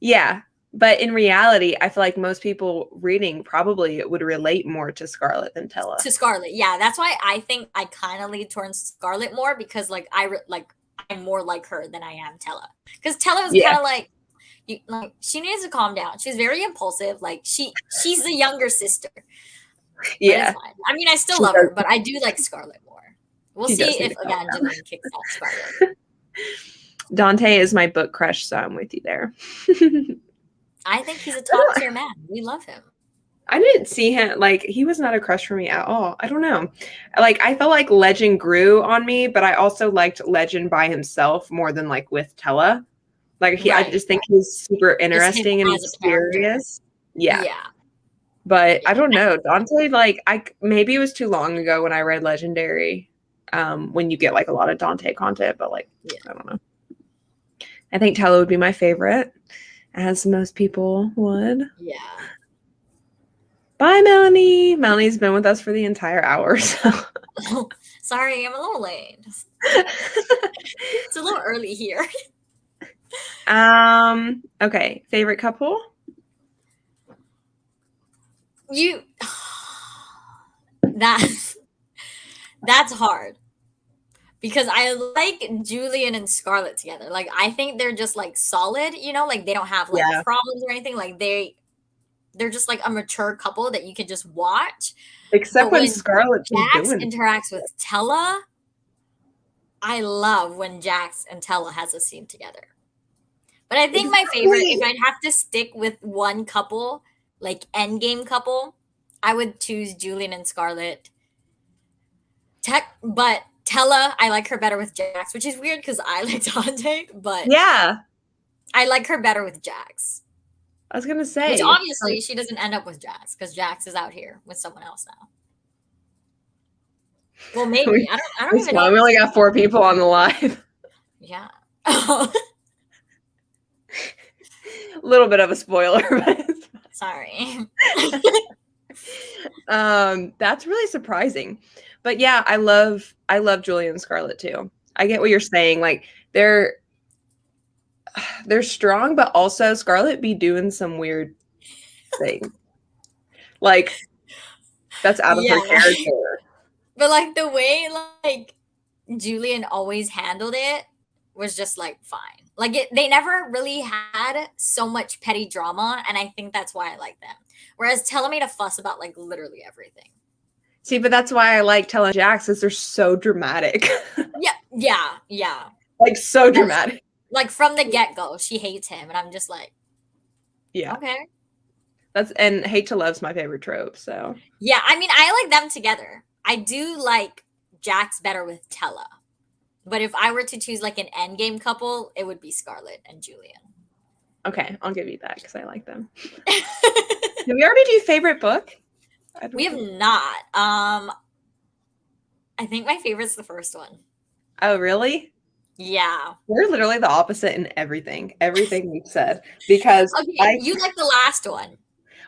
Yeah. But in reality, I feel like most people reading probably would relate more to Scarlet than Tella. To Scarlet. Yeah, that's why I think I kind of lean towards Scarlet more because like I'm more like her than I am Tella. Because Tella is Yeah. kind of like like she needs to calm down. She's very impulsive. Like she's the younger sister, but it's Yeah. fine. I mean, I still She love does, her, but I do like Scarlet more. We'll she does see need if to calm down. Evangeline kicks out Scarlet. Dante is my book crush, so I'm with you there. I think he's a top tier man. We love him. I didn't see him like he was not a crush for me at all. I don't know. Like I felt like Legend grew on me, but I also liked Legend by himself more than like with Tella. Like I Right. just think he's super Just him interesting and as a character. mysterious. Yeah. Yeah. But Yeah. I don't know. Dante, like maybe it was too long ago when I read Legendary, when you get like a lot of Dante content, but like Yeah. I don't know. I think Tella would be my favorite, as most people would. Yeah. Bye, Melanie. Melanie's been with us for the entire hour, so Sorry, I'm a little late. It's a little early here. okay. Favorite couple? You that's that's hard because I like Julian and Scarlett together. Like I think they're just like solid, like they don't have like Yeah. problems or anything. Like they're just like a mature couple that you can just watch. Except But when when Scarlett's just Jax doing interacts with Tella, I love when Jax and Tella has a scene together. But I think my favorite, exactly. if I'd have to stick with one couple, like endgame couple, I would choose Julian and Scarlett. But Tella, I like her better with Jax, which is weird because I like Dante, but Yeah. I like her better with Jax. I was gonna Which say. obviously she doesn't end up with Jax because Jax is out here with someone else now. Well, maybe I don't even know. We only got 4 people on the live. Yeah. A little bit of a spoiler, but Sorry. that's really surprising. But yeah, I love Julia and Scarlett too. I get what you're saying. Like they're strong, but also Scarlett be doing some weird thing. Like that's out of her Yeah. character. But like the way like Julian always handled it was just like fine. Like they never really had so much petty drama, and I think that's why I like them. Whereas Tella made a fuss about like literally everything. See, but that's why I like Tella and Jax, because they're so dramatic. Yeah. Like so dramatic. Like from the get go, she hates him, and I'm just like, Yeah. okay. And hate to love's my favorite trope. So Yeah, I mean, I like them together. I do like Jax better with Tella. But if I were to choose like an endgame couple, it would be Scarlett and Julian. okay, I'll give you that because I like them. Did we already do favorite book? We have not. I think my favorite's the first one. Oh, really? Yeah. We're literally the opposite in everything. Everything we've said. Because Okay, you like the last one.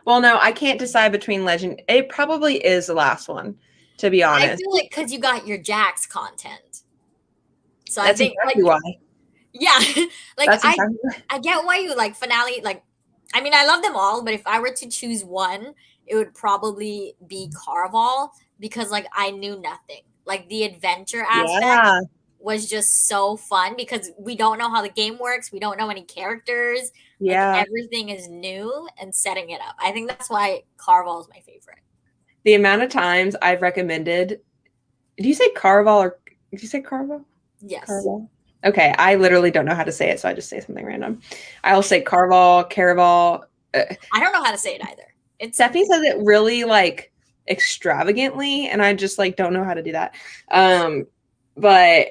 well, no, I can't decide between Legend. It probably is the last one, to be honest. I feel like because you got your Jax content. So That's I think exactly like why. yeah, like That's exactly why. I get why you like Finale. Like, I mean, I love them all, but if I were to choose one, it would probably be Carval because like I knew nothing. Like the adventure aspect Yeah. was just so fun because we don't know how the game works. We don't know any characters. Yeah. Like everything is new and setting it up. I think that's why Carval is my favorite. The amount of times I've recommended. Do you say Carval or did you say Carval? Yes. Carval. Okay, I literally don't know how to say it, so I just say something random. I'll say Carval, Caraval. I don't know how to say it either. Stephanie says it really like extravagantly, and I just like don't know how to do that. But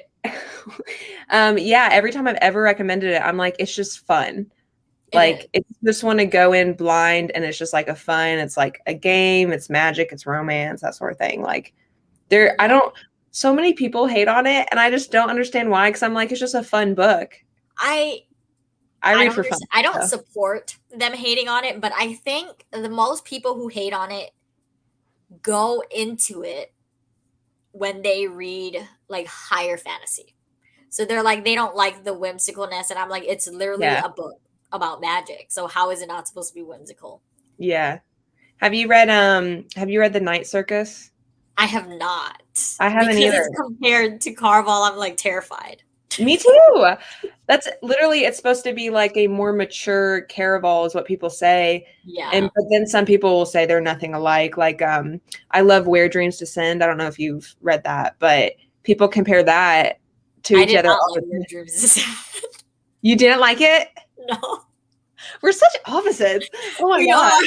yeah, every time I've ever recommended it, I'm like, it's just fun. It is. Like, it's just want to go in blind and it's just like a fun, it's like a game, it's magic, it's romance, that sort of thing. Like, I Yeah. don't, so many people hate on it and I just don't understand why. Cause I'm like, it's just a fun book. I I I read don't for fun. understand. I don't So, support them hating on it, but I think the most people who hate on it go into it when they read like higher fantasy. So they're like they don't like the whimsicalness, and I'm like, it's literally yeah. a book about magic. So how is it not supposed to be whimsical? Yeah. Have you read The Night Circus? I have not I haven't because either. it's compared to Carval. I'm like terrified. Me too. That's literally, it's supposed to be like a more mature Caraval is what people say. Yeah, And but then some people will say they're nothing alike. Like I love Where Dreams Descend. I don't know if you've read that, but people compare that to I each did other not all like the Weird time. Dreams. You didn't like it? No, We're such opposites. Oh my we God.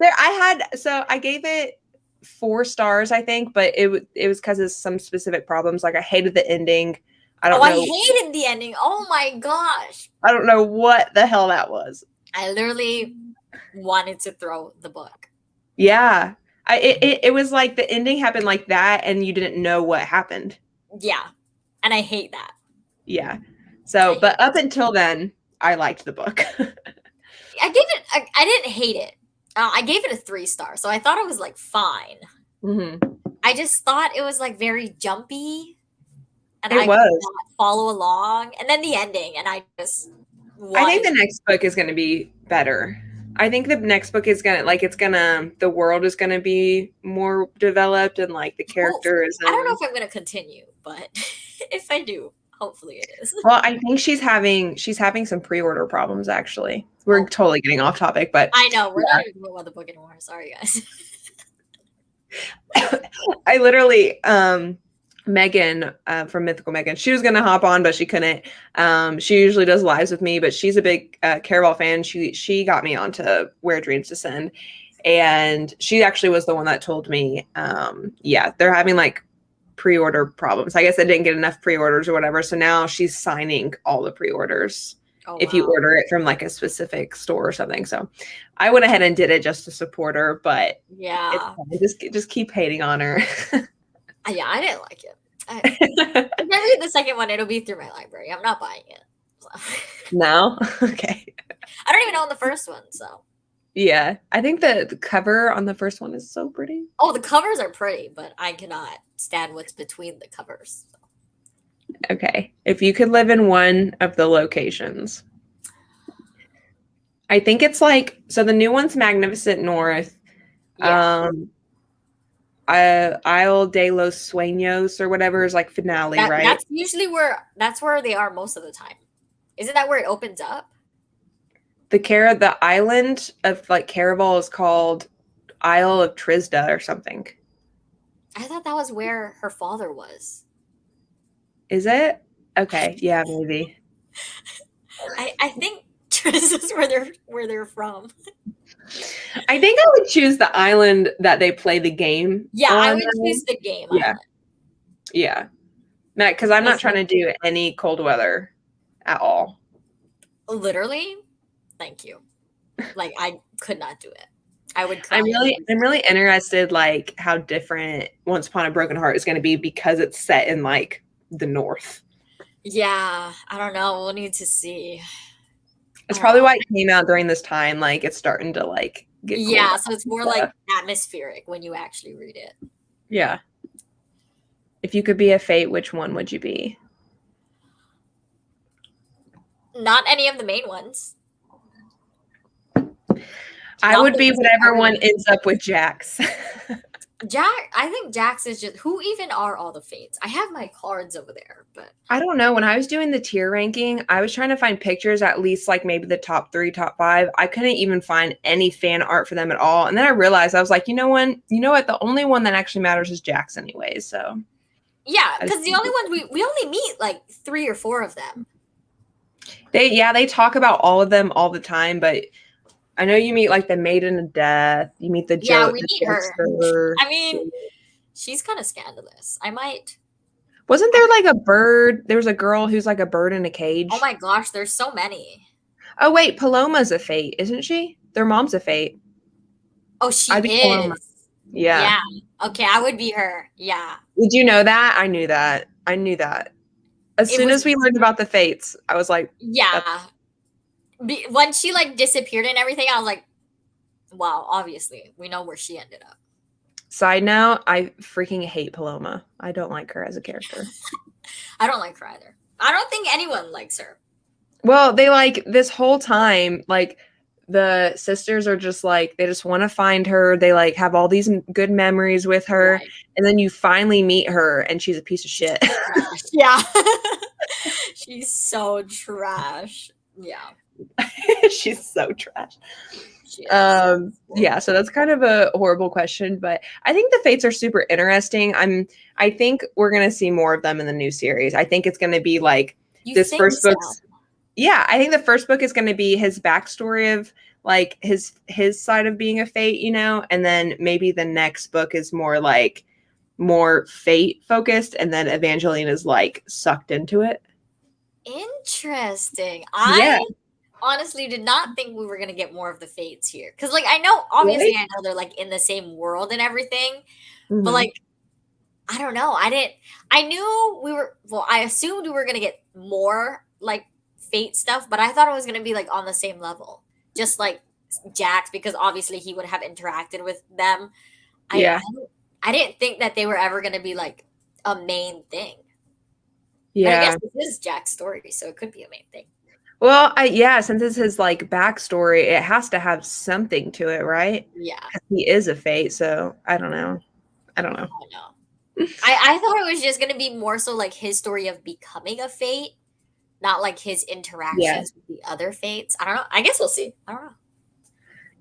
are. So I gave it 4 stars, I think, but it was because of some specific problems. Like I hated the ending. I Oh, don't I know. hated the ending. Oh my gosh. I don't know what the hell that was. I literally wanted to throw the book. Yeah. It was like the ending happened like that and you didn't know what happened. Yeah. And I hate that. Yeah. I So, hate but up that. until then, I liked the book. I gave it, I didn't hate it. I gave it a 3 star. So I thought it was like fine. hmm I just thought it was like very jumpy and It I could was. not follow along. And then the ending, and I just I think wanted. the next book is going to be better. I think the next book is going to like the world is going to be more developed and like the Hopefully. characters I don't know and if I'm going to continue, but if I do, hopefully it is. well, I think she's having some pre-order problems actually. We're Oh, totally getting off topic, but I know. We're yeah. not even talking about the book anymore. Sorry, guys. I literally Megan from Mythical Megan, she was gonna hop on, but she couldn't. She usually does lives with me, but she's a big Caraval fan. She got me onto Where Dreams Descend, and she actually was the one that told me, yeah, they're having like pre-order problems. I guess I didn't get enough pre-orders or whatever. So now she's signing all the pre-orders Oh, if you wow. order it from like a specific store or something. So I went ahead and did it just to support her, but it's Yeah. fine. Just keep hating on her. Yeah, I didn't like it. If I read the second one, it'll be through my library. I'm not buying it. So. No? Okay. I don't even own the first one, so. Yeah. I think the cover on the first one is so pretty. Oh, the covers are pretty, but I cannot stand what's between the covers. So. Okay. If you could live in one of the locations, I think it's like, so the new one's Magnificent North. Yeah. Um, Isle de los Sueños or whatever is like finale, right? That's usually that's where they are most of the time. Isn't that where it opens up? The island of like Caraval is called Isle of Trisda or something. I thought that was where her father was. Is it? Okay, yeah, maybe. I think this is where they're from. I think I would choose the island that they play the game Yeah, I on. would choose the game Yeah, island. yeah. Matt, because I'm not That's trying to do any cold weather at all. literally, thank you. Like I could not do it. I would cry. I'm really interested, like how different Once Upon a Broken Heart is going to be because it's set in like the north. Yeah, I don't know. We'll need to see. It's probably why it came out during this time. Like it's starting to like get cold. Yeah, so it's more like atmospheric when you actually read it. Yeah. If you could be a fate, which one would you be? Not any of the main ones. I would be whatever one ends up with Jax. I think Jax is just who even are all the fates? I have my cards over there, but I don't know. When I was doing the tier ranking, I was trying to find pictures, at least like maybe the top 3, top 5. I couldn't even find any fan art for them at all. And then I realized I was like, you know what? The only one that actually matters is Jax anyways. So yeah, because the only ones we only meet like 3 or 4 of them. They talk about all of them all the time, but I know you meet like the Maiden of Death. You meet we meet her. Jester. I mean, she's kind of scandalous. I might. Wasn't there like a bird? There was a girl who's like a bird in a Oh cage. my gosh, there's so many. Oh wait, Paloma's a fate, isn't she? Their mom's a fate. Oh, she I'd be Paloma. is. Yeah. Yeah. Okay, I would be her. Yeah. Did you know that? I knew that. I knew that. As It soon was as we learned about the fates, I was like, that's yeah. When she like disappeared and everything, I was like, wow, obviously, we know where she ended up. side note, I freaking hate Paloma. I don't like her as a character. I don't like her either. I don't think anyone likes her. Well, they like this whole time, like the sisters are just like they just want to find her. They like have all these good memories with her, Right. and then you finally meet her, and she's a piece of shit. Trash. Yeah. She's so trash. Yeah. She's so trash. She is. Yeah, so that's kind of a horrible question, but I think the fates are super interesting. I think we're gonna see more of them in the new series. I think it's gonna be like You this think first so? book's yeah, I think the first book is gonna be his backstory of like his side of being a fate, you know, and then maybe the next book is more like more fate focused, and then Evangeline is like sucked into it. Interesting. Yeah. I honestly did not think we were gonna get more of the fates here. Cause like I know obviously Really? I know they're like in the same world and everything, but Mhm. like I don't know. I knew we were well, I assumed we were gonna get more like fate stuff, but I thought it was gonna be like on the same level. Just like Jax, because obviously he would have interacted with them. I Yeah. I, I didn't think that they were ever gonna be like a main thing. But I guess Yeah. this is Jack's story, so it could be a main thing. Well, yeah, since it's his like backstory, it has to have something to it, right? Yeah, 'Cause he is a fate, so I don't know. I don't know. I know. I thought it was just gonna be more so like his story of becoming a fate, not like his Yeah. interactions with the other fates. I don't know. I guess we'll see. I don't know.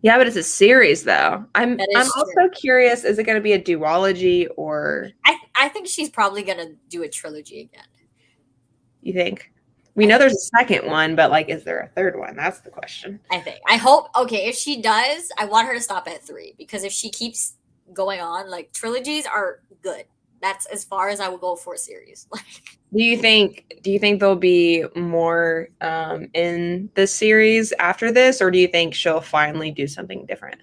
Yeah, but it's a series though. I'm That I'm is true. also curious, is it gonna be a duology or I think she's probably gonna do a trilogy again. you think? We I know think. there's a second one, but like is there a third one? That's the question. I think. I hope. Okay, if she does, I want her to stop at 3 because if she keeps going on, like trilogies are good. That's as far as I will go for a series. Do you think there'll be more in this series after this, or do you think she'll finally do something different?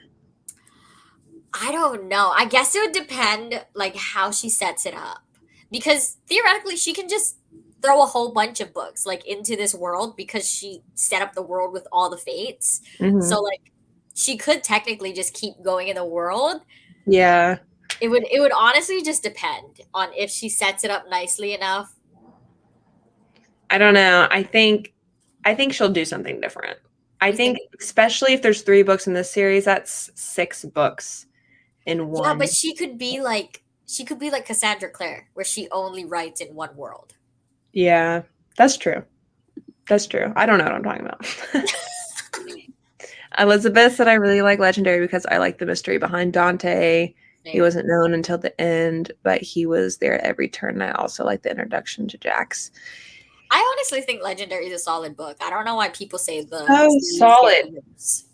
I don't know. I guess it would depend like how she sets it up. Because theoretically she can just throw a whole bunch of books like into this world because she set up the world with all the fates. Hmm. So like she could technically just keep going in the world. Yeah. It would honestly just depend on if she sets it up nicely enough. I don't know. I think she'll do something different. I You think think especially if there's 3 books in this series, that's 6 books in yeah, but one. she could be like Cassandra Clare, where she only writes in one world. Yeah, that's true. That's true. I don't know what I'm talking about. Elizabeth said I really like Legendary because I like the mystery behind Dante. He Same. wasn't known until the end, but he was there at every turn. I also like the introduction to Jax. I honestly think Legendary is a solid book. I don't know why people say the Oh, series get solid. worse.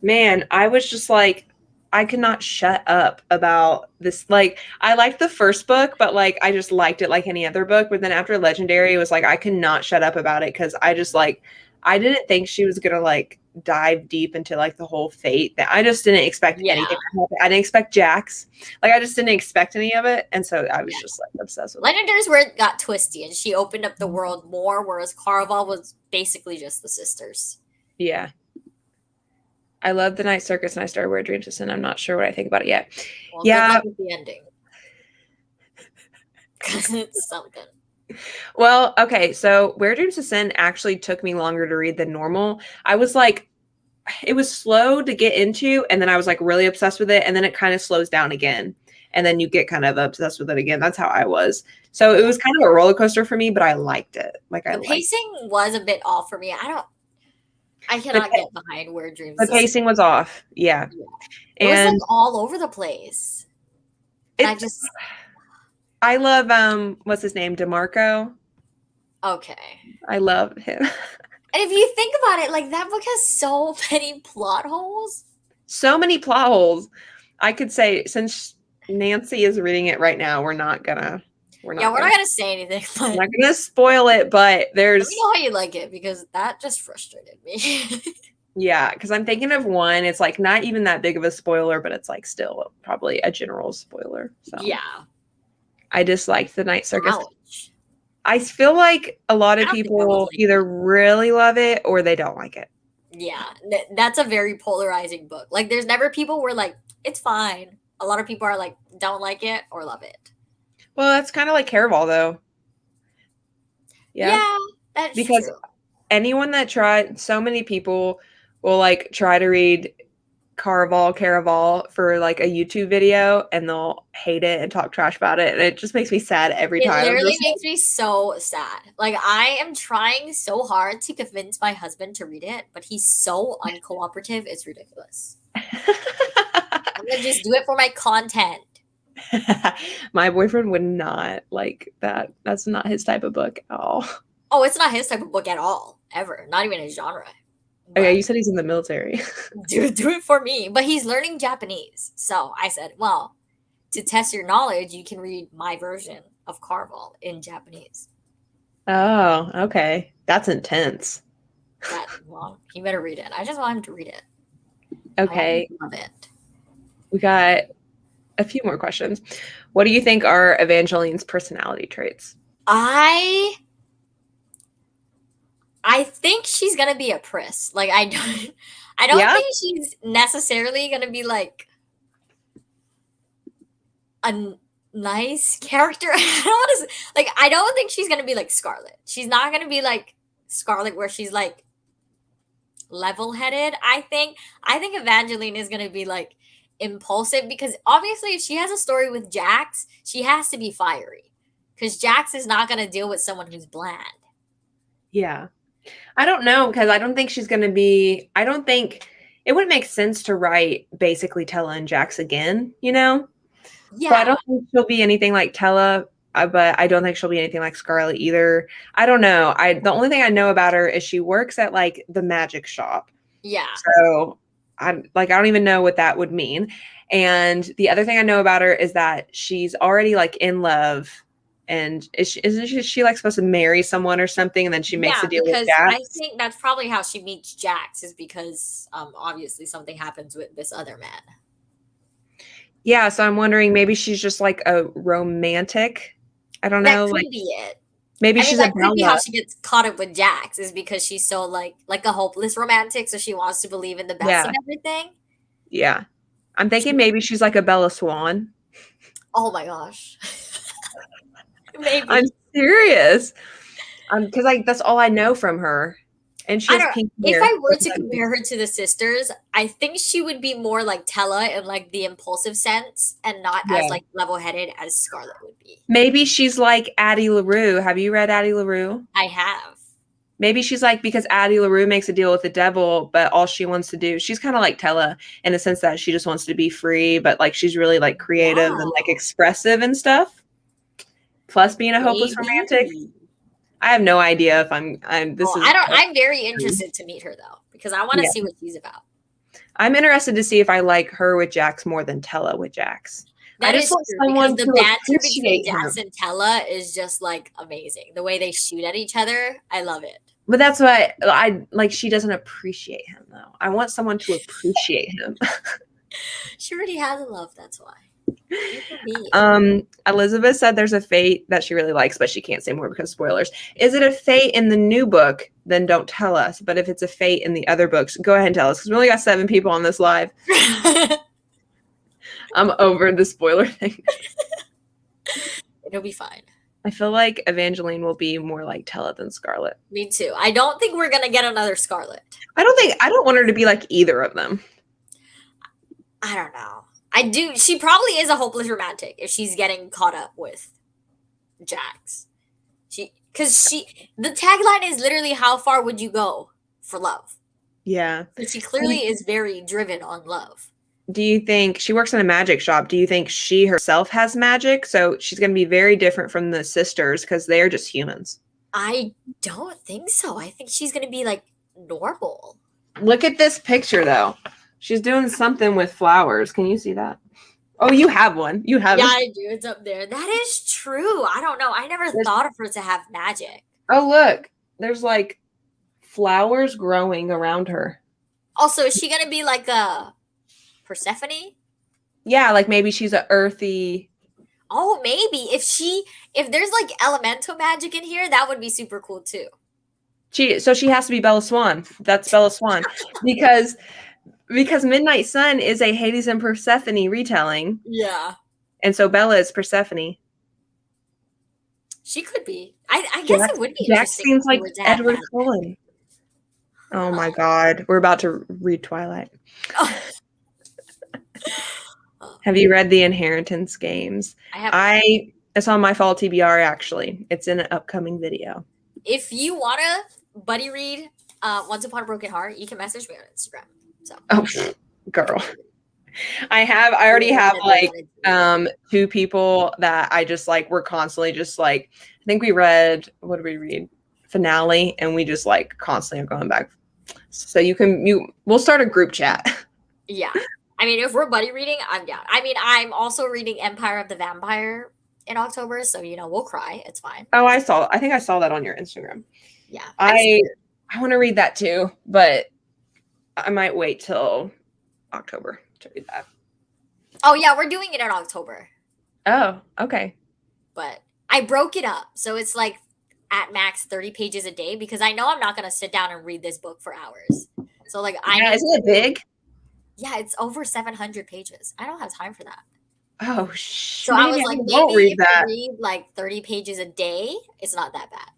Man, I was just like, I could not shut up about this. Like, I liked the first book, but like, I just liked it like any other book. But then after Legendary, it was like, I could not shut up about it because I just like, I didn't think she was gonna like dive deep into like the whole fate. That I just didn't expect Yeah, anything to happen. I didn't expect Jax. Like, I just didn't expect any of it, and so I was yeah. just like obsessed with it. Legendary's where it got twisty, and she opened up the world more, whereas Caraval was basically just the sisters. Yeah, I love the Night Circus, and I started Weird Dreams, and I'm not sure what I think about it yet. Well, good Yeah, luck with the ending, because it's something. well, okay, so Where Dreams Descend actually took me longer to read than normal. I was like, it was slow to get into, and then I was like really obsessed with it, and then it kind of slows down again, and then you get kind of obsessed with it again. That's how I was. So it Yeah. was kind of a roller coaster for me, but I liked it. Like I The liked pacing was a bit off for me. I the cannot get behind Where Dreams the Descend. pacing was off. Yeah, Yeah. It was like and all over the place, and I it's just I love what's his name, DeMarco. okay. I love him. And if you think about it, like that book has so many plot holes. So many plot holes. I could say since Nancy is reading it right now, we're not gonna. We're Yeah, not we're gonna not gonna say anything, I'm but not gonna spoil it, but let there's me know how you like it because that just frustrated me. yeah, because I'm thinking of one. It's like not even that big of a spoiler, but it's like still probably a general spoiler. So Yeah. I disliked the Night Circus. Ouch. I feel like a lot I of don't think I would people like either it. really love it or they don't like it. Yeah, that's a very polarizing book. Like, there's never people who are like, it's fine. A lot of people are like, don't like it or love it. Well, that's kind of like Caraval though. Yeah, Yeah, that's because true. anyone that tried, so many people will like try to read Caraval for like a YouTube video and they'll hate it and talk trash about it. And it just makes me sad every It time. I'm literally just makes me so sad. Like, I am trying so hard to convince my husband to read it, but he's so uncooperative. It's ridiculous. I'm gonna just do it for my content. my boyfriend would not like that. That's not his type of book at all. Oh, it's not his type of book at all, ever. Not even his genre. Okay, But you said he's in the military. do it for me. But he's learning Japanese. So I said, well, to test your knowledge, you can read my version of Carvel in Japanese. Oh, okay. That's intense. That well, he better read it. I just want him to read it. I want him Okay, to love it. we got a few more questions. What do you think are Evangeline's personality traits? I think she's gonna be a priss. Like I don't Yeah? think she's necessarily gonna be like a nice character. I don't want to like. I don't think she's gonna be like Scarlet. She's not gonna be like Scarlet, where she's like level-headed. I think Evangeline is gonna be like impulsive because obviously if she has a story with Jax, she has to be fiery because Jax is not gonna deal with someone who's bland. Yeah. I don't know because I don't think she's going to be. I don't think it wouldn't make sense to write basically Tella and Jax again, you know? So I Yeah, don't think she'll be anything like Tella, but I don't think she'll be anything like Scarlet either. I don't know. The only thing I know about her is she works at like the magic shop. yeah, So I don't even know what that would mean. And the other thing I know about her is that she's already like in love. And isn't she like supposed to marry someone or something? And then she makes yeah. a deal with Because I Jax. think that's probably how she meets Jax is because obviously something happens with this other man. Yeah, so I'm wondering maybe she's just like a romantic. I don't That know, could like be it. maybe I mean, she's a that could be how Bella. she gets caught up with Jax is because she's so like a hopeless romantic, so she wants to believe in the best Yeah, of everything. yeah. I'm thinking maybe she's like a Bella Swan. Oh my gosh. I'm Maybe. serious. Because like that's all I know from her, and she I has don't pink if hair. I were to compare her to the sisters, I think she would be more like Tella in like the impulsive sense and not as Yeah. like level-headed as Scarlet would be. Maybe she's like Addie LaRue. Have you read Addie LaRue? I have. Maybe she's like because Addie LaRue makes a deal with the devil, but all she wants to do, she's kind of like Tella in the sense that she just wants to be free, but like she's really like creative and like Wow. expressive and stuff. Plus being a hopeless romantic. Maybe. I have no idea if I'm this Oh, is I don't I'm very interested to meet her though, because I want to yeah. see what she's about. I'm interested to see if I like her with Jax more than Tella with Jax. I That just is want true because someone the to banter between appreciate Jax him. and Tella is just like amazing. The way they shoot at each other, I love it. But that's why I like she doesn't appreciate him though. I want someone to appreciate him. She already has a love, that's why. Good for me. Elizabeth said there's a fate that she really likes, but she can't say more because spoilers. Is it a fate in the new book? Then don't tell us. But if it's a fate in the other books, go ahead and tell us because we only got 7 people on this live. I'm over the spoiler thing. It'll be fine. I feel like Evangeline will be more like Tella than Scarlet. Me too. I don't think we're gonna get another Scarlet. I don't want her to be like either of them. I don't know. I do. She probably is a hopeless romantic if she's getting caught up with Jax. The tagline is literally how far would you go for love? Yeah. So she clearly is very driven on love. Do you think she works in a magic shop? Do you think she herself has magic? So she's going to be very different from the sisters because they're just humans. I don't think so. I think she's gonna be like normal. Look at this picture though. She's doing something with flowers. Can you see that? Oh, you have one. You have Yeah, it. I do. It's up there. That is true. I don't know. I never thought of her to have magic. Oh, look. There's like flowers growing around her. Also, is she gonna be like a Persephone? Yeah, like maybe she's a earthy. Oh, maybe. If there's like elemental magic in here, that would be super cool too. She has to be Bella Swan. That's Bella Swan. Because Midnight Sun is a Hades and Persephone retelling. Yeah. And so Bella is Persephone. She could be. I guess it would be Jack interesting seems if she like were to have Edward magic. Cullen. Oh my God. We're about to read Twilight. Have you read the Inheritance Games? I have. It's on my fall TBR actually. It's in an upcoming video. If you wanna buddy read Once Upon a Broken Heart, you can message me on Instagram. So Oh girl. I already have like two people that I just like we're constantly just like I think we read what did we read? Finale, and we just like constantly are going back. So we'll start a group chat. Yeah. I mean, if we're buddy reading, I'm down. I mean, I'm also reading Empire of the Vampire in October, so we'll cry. It's fine. Oh, I think I saw that on your Instagram. Yeah. I want to read that too, but I might wait till October to read that. Oh yeah, we're doing it in October. Oh, okay. But I broke it up. So it's like at max 30 pages a day because I know I'm not gonna sit down and read this book for hours. So like isn't it big? Yeah, it's over 700 pages. I don't have time for that. Oh shit. So I was like, maybe if I read like 30 pages a day, it's not that bad.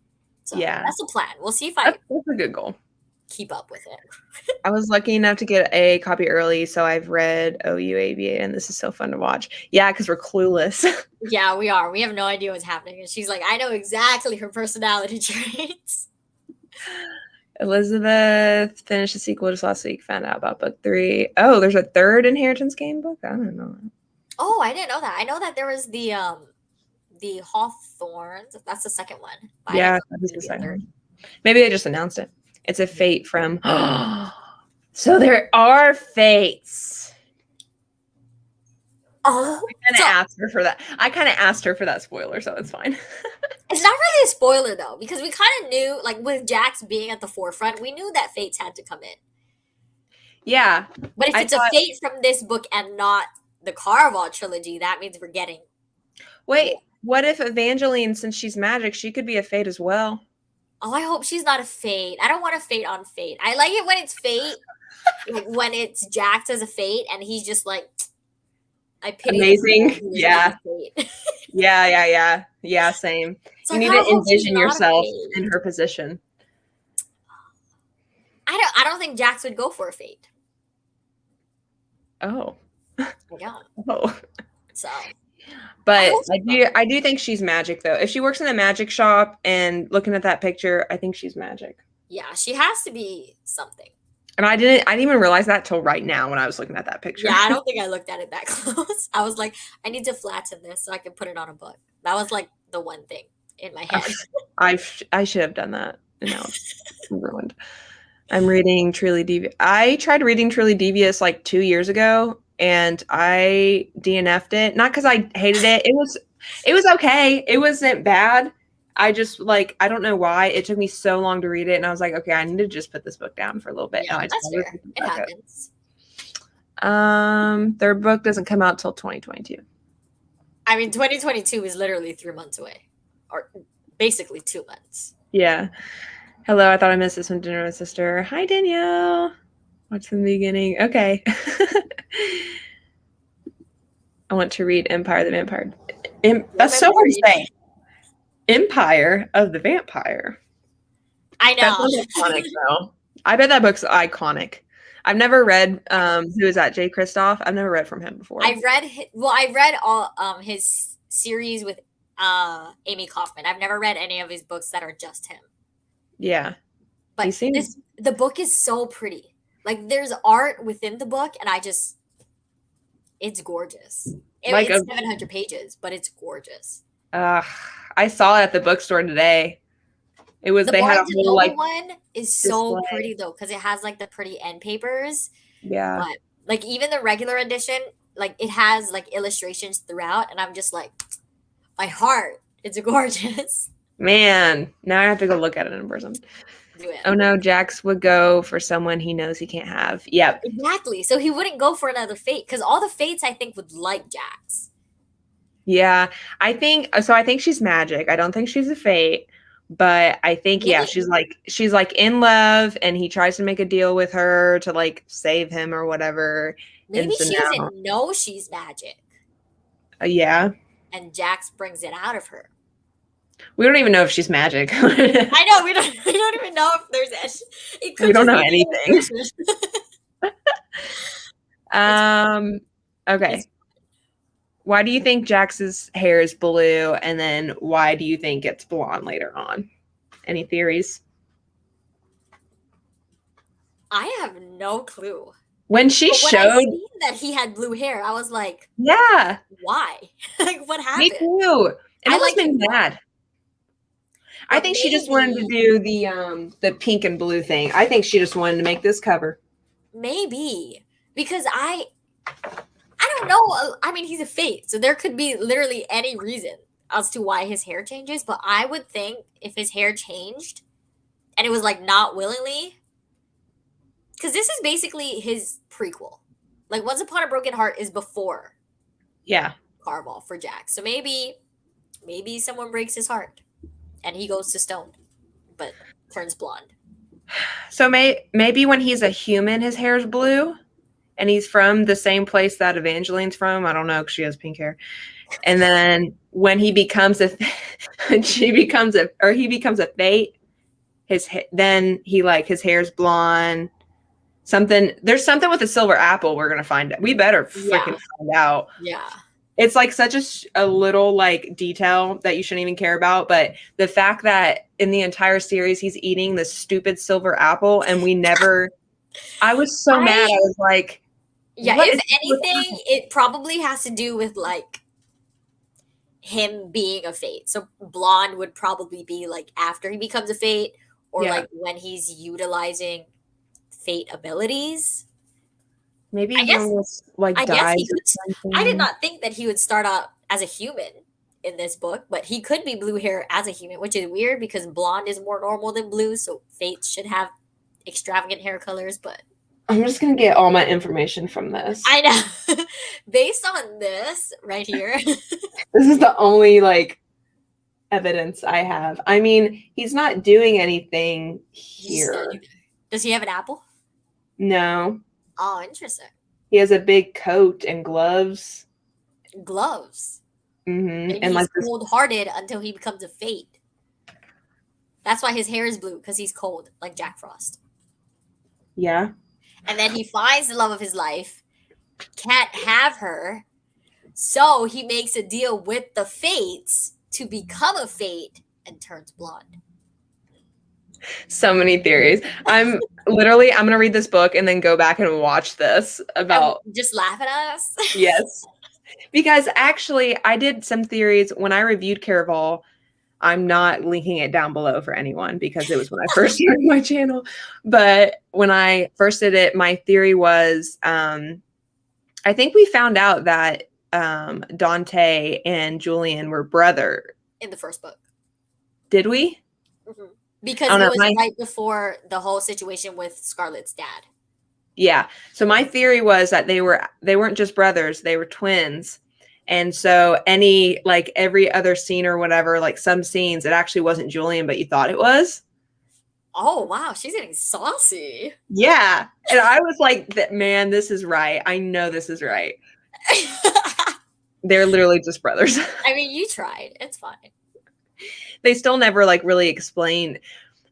So yeah, that's a plan. We'll see if that's a good goal. Keep up with it. I was lucky enough to get a copy early, so I've read OUABH, and this is so fun to watch. Yeah, because we're clueless. Yeah, we are. We have no idea what's happening. And she's like, I know exactly her personality traits. Elizabeth finished the sequel just last week, found out about book 3. Oh, there's a third Inheritance Game book? I don't know. Oh, I didn't know that. I know that there was the Hawthorns. That's the second one. Yeah, that's the second one. Maybe they just announced it. It's a fate from so there are fates. Oh, I kind of asked her for that. I kind of asked her for that spoiler, so it's fine. It's not really a spoiler though, because we kind of knew, like with Jax being at the forefront, we knew that fates had to come in. Yeah, but if it's a fate from this book and not the Caraval trilogy, that means we're getting. Wait, what if Evangeline, since she's magic, she could be a fate as well? Oh, I hope she's not a fate. I don't want a fate on fate. I like it when it's fate, like when it's Jax as a fate, and he's just like, I pity. Amazing, yeah, yeah. Same. You need to envision yourself in her position. I don't think Jax would go for a fate. Oh, I don't. Oh, so. But I do think she's magic though. If she works in a magic shop and looking at that picture, I think she's magic. Yeah, she has to be something. And I didn't even realize that till right now when I was looking at that picture. Yeah, I don't think I looked at it that close. I was like, I need to flatten this so I can put it on a book. That was like the one thing in my head. I should have done that. And now it's ruined. I'm reading Truly Devious. I tried reading Truly Devious like 2 years ago, and I DNF'd it. Not because I hated it. It was okay. It wasn't bad. I just I don't know why it took me so long to read it, and I was like, okay, I need to just put this book down for a little bit. Yeah, that's fair. It happens. Their book doesn't come out till 2022. I mean, 2022 is literally 3 months away, or basically 2 months. Yeah. Hello, I thought I missed this one. Dinner with sister. Hi, Danielle. Watch from the beginning. Okay. I want to read Empire of the Vampire. That's so hard to say. Empire of the Vampire. I know. That's iconic, though. I bet that book's iconic. I've never read. Who is that? Jay Kristoff. I've never read from him before. I read all his series with Amy Kaufman. I've never read any of his books that are just him. Yeah, but the book is so pretty. Like there's art within the book, and it's gorgeous. It's 700 pages, but it's gorgeous. I saw it at the bookstore today. It was they had a whole one is so pretty though because it has like the pretty end papers. Yeah, but like even the regular edition, like it has like illustrations throughout, and I'm just like, my heart, it's gorgeous. Man, now I have to go look at it in person. Do it. Oh no, Jax would go for someone he knows he can't have. Yep. Exactly. So he wouldn't go for another fate because all the fates I think would like Jax. Yeah. I think she's magic. I don't think she's a fate, but I think yeah, Maybe she's like in love and he tries to make a deal with her to like save him or whatever. And maybe so she now doesn't know she's magic, yeah. and Jax brings it out of her. We don't even know if she's magic. I know we don't even know if there's it We could don't just know be the anything. illustration. Okay. It's Why do you think Jax's hair is blue and then why do you think it's blonde later on? Any theories? I have no clue. When she But when I showed, seen that he had blue hair, I was like, yeah, why? Like what me happened? too. It I almost like made him me mad. I but think she just wanted to do the pink and blue thing. I think she just wanted to make this cover. maybe because I don't know. I mean, he's a fate, so there could be literally any reason as to why his hair changes. But I would think if his hair changed and it was like not willingly, because this is basically his prequel. Like Once Upon a Broken Heart is before Yeah. Carval for Jack. So maybe someone breaks his heart and he goes to stone, but turns blonde. So maybe when he's a human, his hair's blue, and he's from the same place that Evangeline's from. I don't know because she has pink hair. And then when he becomes he becomes a fate, then he like his hair's blonde. There's something with a silver apple. We're gonna find out. We better freaking find out. Yeah. It's like such a little like detail that you shouldn't even care about, but the fact that in the entire series he's eating this stupid silver apple and we never. I was so mad. I was like, yeah, what if is anything, it probably has to do with like him being a fate. So blonde would probably be like after he becomes a fate, or Yeah. like when he's utilizing fate abilities. maybe I he guess almost like I guess died he or could. I did something. not think that he would start out as a human in this book, but he could be blue hair as a human, which is weird because blonde is more normal than blue, so fates should have extravagant hair colors, but I'm just gonna get all my information from this. I know. Based on this right here. This is the only like evidence I have. I mean, he's not doing anything here. Does he have an apple? No. Oh, interesting. He has a big coat and gloves. Gloves. Maybe And he's like this, cold-hearted until he becomes a fate. That's why his hair is blue, because he's cold, like Jack Frost. yeah. And then he finds the love of his life, can't have her, so he makes a deal with the fates to become a fate and turns blonde. So many theories. I'm gonna read this book and then go back and watch this about And just laugh at us. yes. Because actually I did some theories when I reviewed Caraval. I'm not linking it down below for anyone because it was when I first started my channel. But when I first did it, my theory was I think we found out that Dante and Julian were brother. In the first book. Did we? Mm-hmm. Because it was right before the whole situation with Scarlett's dad. Yeah. So my theory was that they weren't just brothers, they were twins. And so every other scene or whatever, like some scenes, it actually wasn't Julian, but you thought it was. Oh, wow. She's getting saucy. Yeah. And I was like, man, this is right. I know this is right. They're literally just brothers. I mean, you tried. It's fine. They still never like really explained.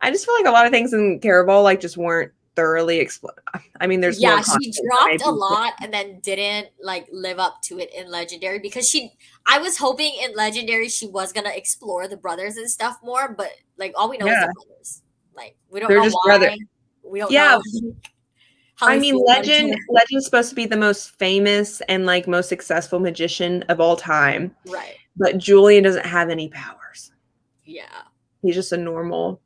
I just feel like a lot of things in Caraval like just weren't thoroughly explained. I mean, there's more she dropped a lot and then didn't like live up to it in Legendary because I was hoping in Legendary she was gonna explore the brothers and stuff more, but like all we know is the brothers. Like we don't know why. Brothers. We don't know. I mean, Legend's supposed to be the most famous and like most successful magician of all time. Right. But Julian doesn't have any powers. Yeah. He's just a normal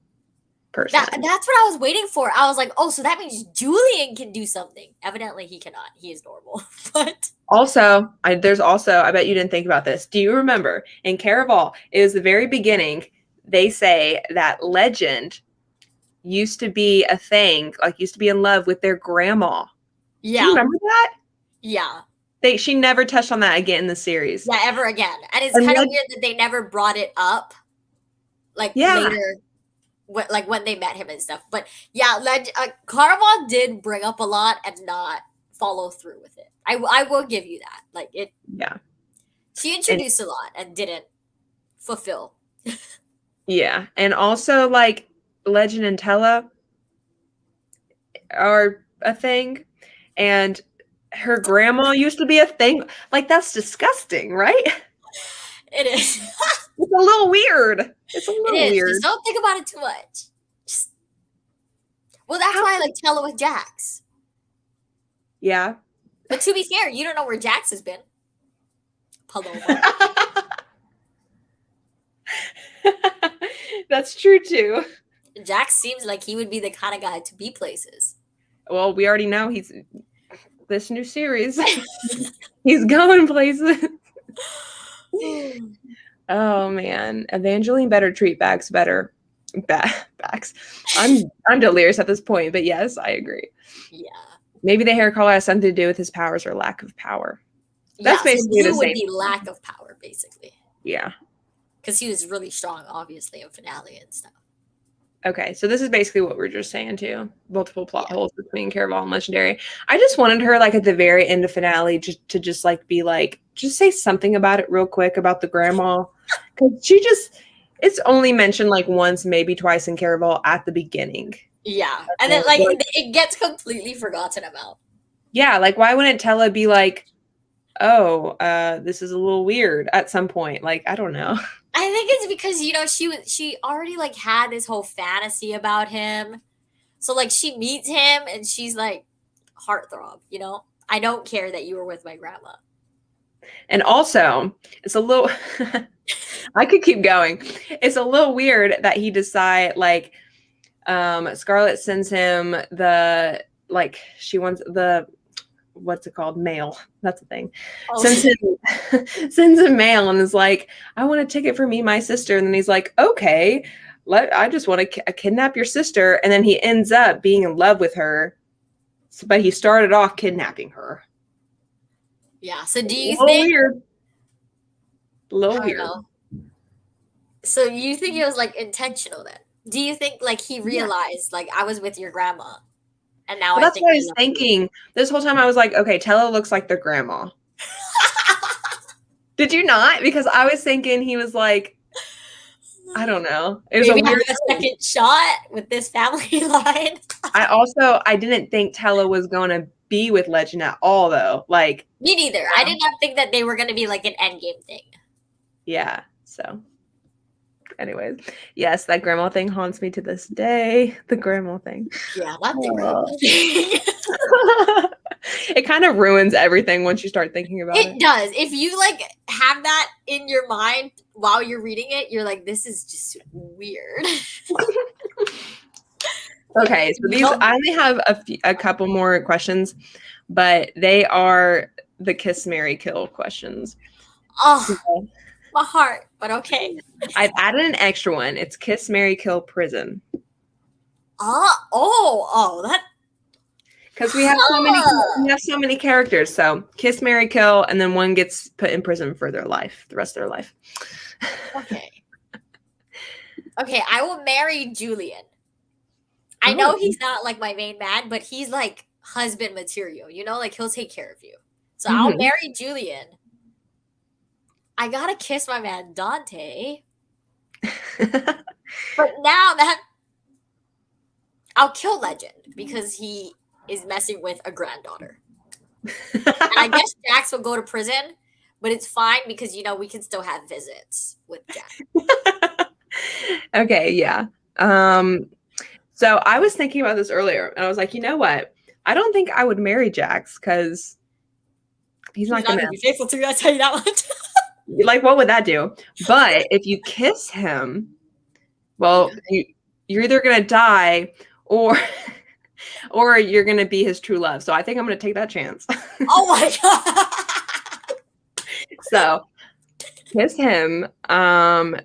person. That's what I was waiting for. I was like, oh, so that means Julian can do something. Evidently he cannot. He is normal. But Also, there's also, I bet you didn't think about this. Do you remember in Caraval, it was the very beginning, they say that Legend used to be a thing, like used to be in love with their grandma. Do you Yeah. remember that? Yeah. She never touched on that again in the series. Yeah, ever again. And it's And kind of weird that they never brought it up like yeah, later, like when they met him and stuff. But yeah, Caraval did bring up a lot and not follow through with it. I will give you that. Like it, yeah, she and introduced a lot and didn't fulfill. yeah, and also like Legend and Tella are a thing, and her grandma used to be a thing. Like that's disgusting, right? It is. It's a little weird. It's a It little is. weird. Just don't think about it too much. Just, well, that's How? why I like Tella with Jax. Yeah. But to be fair, you don't know where Jax has been. Paloma. That's true too. Jax seems like he would be the kind of guy to be places. Well, we already know he's this new series. He's going places. Oh man, Evangeline better treat Bax better. Bax. I'm delirious at this point, but yes, I agree. Yeah. Maybe the hair color has something to do with his powers or lack of power. That's Yeah, basically so the blue would same. be lack of power, basically. Yeah. Because he was really strong, obviously, in finale and stuff. Okay, so this is basically what we're just saying too. Multiple plot Yeah. holes between Caraval and Legendary. I just wanted her like at the very end of finale to just like be like, just say something about it real quick about the grandma. Because it's only mentioned like once, maybe twice in Caraval at the beginning. Yeah. And then, like, it gets completely forgotten about. Yeah, like why wouldn't Tella be like, oh, this is a little weird at some point? Like, I don't know. I think it's because, she already, like, had this whole fantasy about him. So, like, she meets him and she's like, heartthrob, I don't care that you were with my grandma. And also, it's a little I could keep going. It's a little weird that he decide like Scarlett sends him she wants the what's it called? Mail. That's the thing. Oh. Sends him mail and is like, I want a ticket for me, my sister. And then he's like, okay, I just want to kidnap your sister. And then he ends up being in love with her. But he started off kidnapping her. Yeah. So do you think? Weird. A little I weird. Know. So you think it was like intentional then? Do you think like he realized like I was with your grandma? And now that's what I was thinking. This whole time I was like, okay, Tella looks like their grandma. Did you not? Because I was thinking he was like, I don't know. It was maybe a weird a second shot with this family line. I didn't think Tella was going to be with Legend at all, though. Like me neither. I did not think that they were going to be like an endgame thing. Yeah. So. Anyways, yes, that grandma thing haunts me to this day. The grandma thing. Yeah, not the grandma thing. It kind of ruins everything once you start thinking about it. It does. If you like have that in your mind while you're reading it, you're like, this is just weird. Okay, so these I only have a couple more questions, but they are the kiss, marry, kill questions. Oh. My heart, but okay. I've added an extra one. It's kiss, marry, kill, prison. That because we have so many characters. So kiss, marry, kill, and then one gets put in prison for their life, the rest of their life. Okay. Okay, I will marry Julian. I know he's not like my main man, but he's like husband material, like he'll take care of you. So I'll marry Julian. I gotta kiss my man Dante. But now that I'll kill Legend because he is messing with a granddaughter. And I guess Jax will go to prison, but it's fine because we can still have visits with Jax. Okay, yeah. So I was thinking about this earlier and I was like, you know what? I don't think I would marry Jax because he's not gonna be faithful to you, I'll tell you that one. Like, what would that do? But if you kiss him, well, you're either gonna die or you're gonna be his true love. So I think I'm gonna take that chance. Oh my god! So kiss him.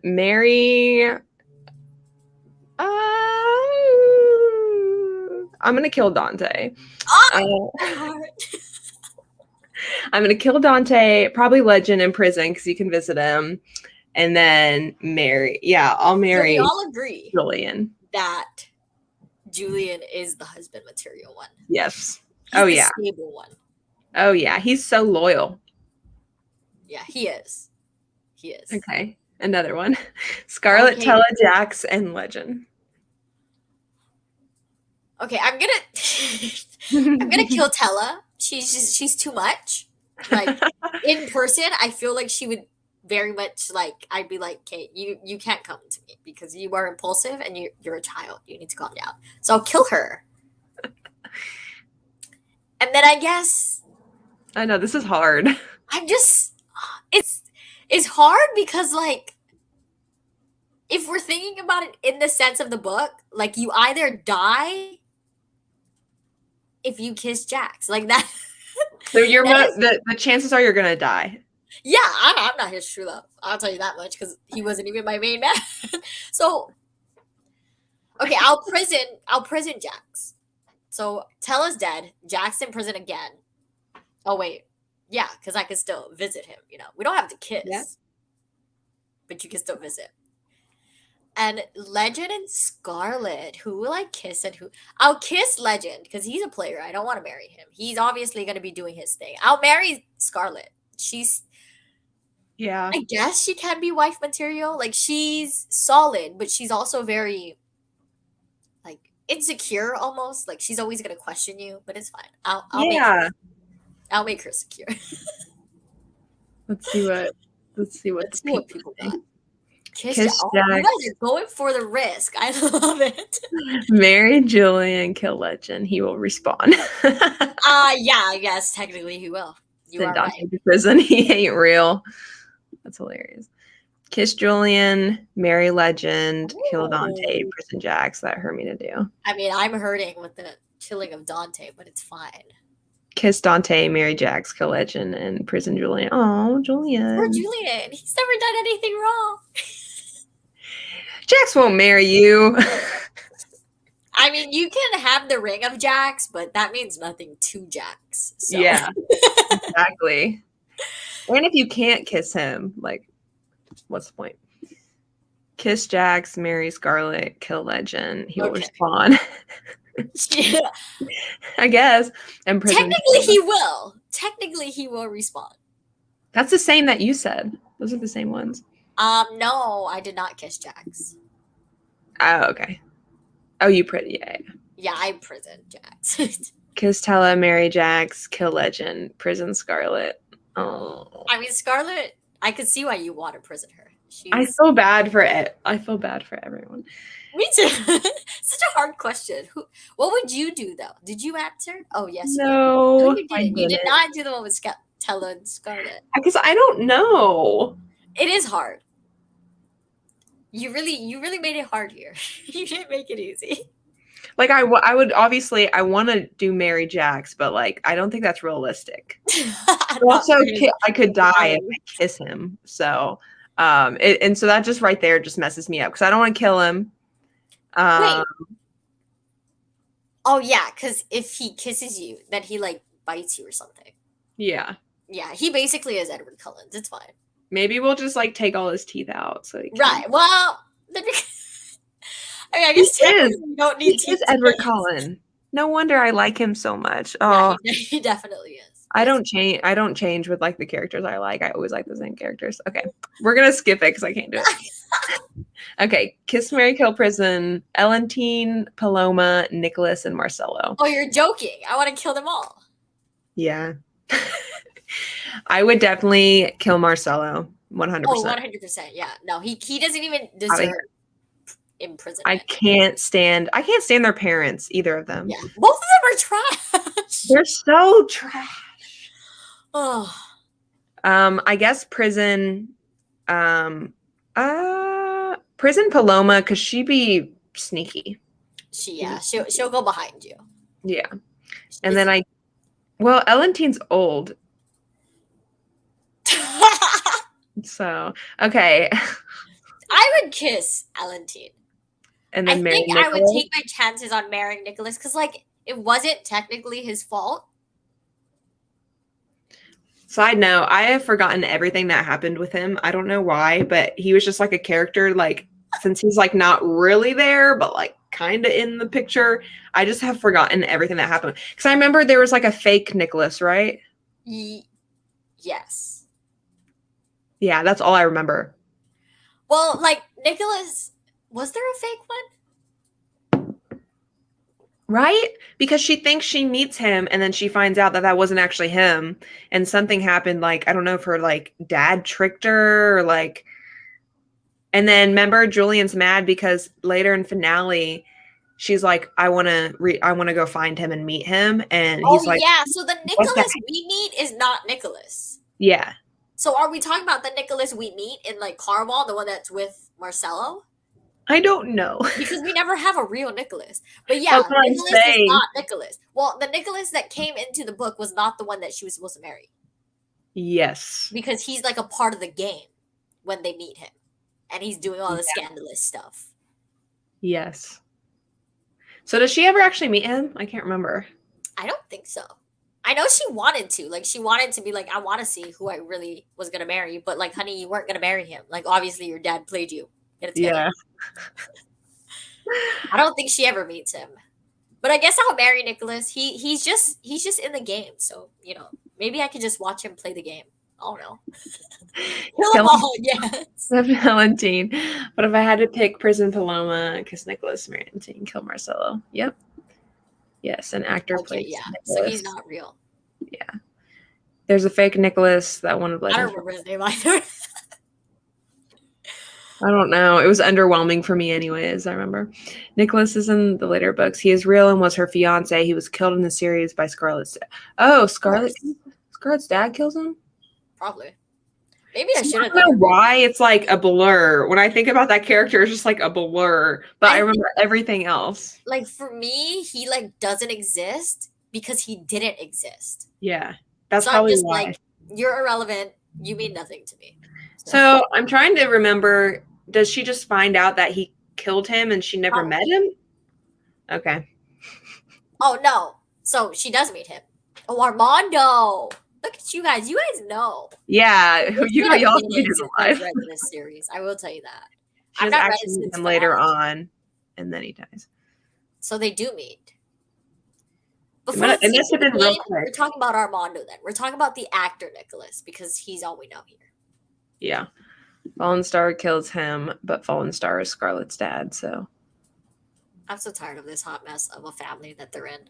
Marry. I'm gonna kill Dante. Oh, Uh, my heart. I'm gonna kill Dante. Probably Legend in prison because you can visit him, and then marry. Yeah, I'll So we marry all agree Julian. that Julian is the husband material one. Yes. He's Oh the yeah. stable one. Oh yeah. He's so loyal. Yeah, he is. He is. Okay. Another one. Scarlet, Okay. Tella, Jax, and Legend. Okay, I'm gonna kill Tella. She's too much. Like in person, I feel like she would very much like I'd be like, "Okay, you can't come to me because you are impulsive and you're a child. You need to calm down." So I'll kill her. And then I guess I know this is hard. I'm just it's hard because like if we're thinking about it in the sense of the book, like you either die if you kiss Jax. Like that. So you're That is, the chances are you're gonna die. yeah, I'm not his true love. I'll tell you that much because he wasn't even my main man. So okay, I'll prison Jax. So Tella's dead. Jack's in prison again. Oh wait, yeah, because I can still visit him. You know, we don't have to kiss, Yeah. but you can still visit. And Legend and Scarlet, who will I kiss and who? I'll kiss Legend because he's a player. I don't want to marry him. He's obviously going to be doing his thing. I'll marry Scarlet. She's, Yeah. I guess she can be wife material. Like she's solid, but she's also very like insecure almost. Like she's always going to question you, but it's fine. Yeah. I'll make her secure. Let's see what Let's see what people think. got. Kiss Kiss Jax. Oh, you Jax. guys are going for the risk. I love it. Marry Julian, kill Legend. He will respawn. Yeah, I guess technically he will. You Send are Dante right. to prison. He ain't real. That's hilarious. Kiss Julian, marry Legend, kill Dante, Ooh. prison Jax. That hurt me to do. I mean, I'm hurting with the killing of Dante, but it's fine. Kiss Dante, marry Jax, kill Legend, and prison Julian. Oh, Julian. Poor Julian. He's never done anything wrong. Jax won't marry you. I mean, you can have the ring of Jax, but that means nothing to Jax. So. Yeah, exactly. And if you can't kiss him, like, what's the point? Kiss Jax, marry Scarlet, kill Legend. He will respawn. Yeah. I guess. And prison. Technically, he will respawn. That's the same that you said. Those are the same ones. No, I did not kiss Jax. Oh, okay. Oh, you pretty. Yeah. Yeah, I prison Jax. Kiss Tella, marry Jax, kill Legend, prison Scarlet. Oh. I mean, Scarlet, I could see why you want to prison her. I feel bad for it. I feel bad for everyone. Me too. Such a hard question. What would you do though? Did you answer? Oh yes. No, you didn't. You did not do the one with Tella and Scarlet. Because I don't know. It is hard. You really made it hard here. You didn't make it easy. Like I would obviously I want to do marry Jax, but like I don't think that's realistic. Also, I could die if I kiss him. So, and so that just right there just messes me up because I don't want to kill him. Wait. Oh yeah, because if he kisses you, then he like bites you or something. Yeah. Yeah, he basically is Edward Cullen. It's fine. Maybe we'll just like take all his teeth out. So right. Well, I guess you don't need teeth. He is Edward Cullen. No wonder I like him so much. Oh, yeah, he definitely is. I don't change. I don't change with like the characters I like. I always like the same characters. Okay, we're gonna skip it because I can't do it. Okay, Kiss, Marry, Kill, Prison, Elentine, Paloma, Nicholas, and Marcelo. Oh, you're joking. I want to kill them all. Yeah. I would definitely kill Marcelo 100%. Oh, 100%. Yeah. No, he doesn't even deserve imprisonment. I can't stand their parents, either of them. Yeah. Both of them are trash. They're so trash. Oh. I guess prison prison Paloma, because she be sneaky. She'll go behind you. Yeah. And then Elentine's old. So, okay. I would kiss Valentine. And I then marry think I would Nicholas. take my chances on marrying Nicholas because, like, it wasn't technically his fault. Side note, I have forgotten everything that happened with him. I don't know why, but he was just like a character, like, since he's like not really there, but like kind of in the picture, I just have forgotten everything that happened. Because I remember there was like a fake Nicholas, right? Yes. Yeah, that's all I remember. Well, like, Nicholas, was there a fake one? Right? Because she thinks she meets him and then she finds out that that wasn't actually him. And something happened, like, I don't know if her like dad tricked her or like. And then remember, Julian's mad because later in finale, she's like, I want to go find him and meet him. And Oh, he's like, yeah. So the what's that? Nicholas we meet is not Nicholas. Yeah. So are we talking about the Nicholas we meet in, like, Carval, the one that's with Marcello? I don't know. Because we never have a real Nicholas. But yeah, That's what I'm Nicholas is saying. not Nicholas. Well, the Nicholas that came into the book was not the one that she was supposed to marry. Yes. Because he's like a part of the game when they meet him. And he's doing all the Yeah. scandalous stuff. Yes. So does she ever actually meet him? I can't remember. I don't think so. I know she wanted to. Like, she wanted to be like, I want to see who I really was going to marry. But, like, honey, you weren't going to marry him. Like, obviously, your dad played you. Get it together. Yeah. I don't think she ever meets him. But I guess I'll marry Nicholas. He's just in the game. So, you know, maybe I could just watch him play the game. I don't know. Kill them all, yes. Valentine. But if I had to pick Prison Paloma, kiss Nicholas, Valentine, kill Marcelo. Yep. Yes, an actor Okay, plays yeah. Nicholas. So he's not real. Yeah. There's a fake Nicholas that wanted I don't remember his name either. I don't know. It was underwhelming for me anyways, I remember. Nicholas is in the later books. He is real and was her fiance. He was killed in the series by Scarlett's dad. Oh, Scarlett's dad kills him? Probably. Maybe I So should I have don't know done. why it's like a blur. When I think about that character, it's just like a blur. But I remember everything else. Like, for me, he, like, doesn't exist because he didn't exist. Yeah. That's So I'm probably just why. like, you're irrelevant. You mean nothing to me. So I'm trying to remember, does she just find out that he killed him and she never met him? Okay. Oh, no. So she does meet him. Oh, Armando. Look at you guys. You guys know. Yeah. Y'all Read this series. I will tell you that. She I'm just not read actually it meets since him later finale. on, and then he dies. So they do meet. It must have been real quick. We're talking about Armando then. We're talking about the actor Nicholas because he's all we know here. Yeah. Fallen Star kills him, but Fallen Star is Scarlett's dad, so. I'm so tired of this hot mess of a family that they're in.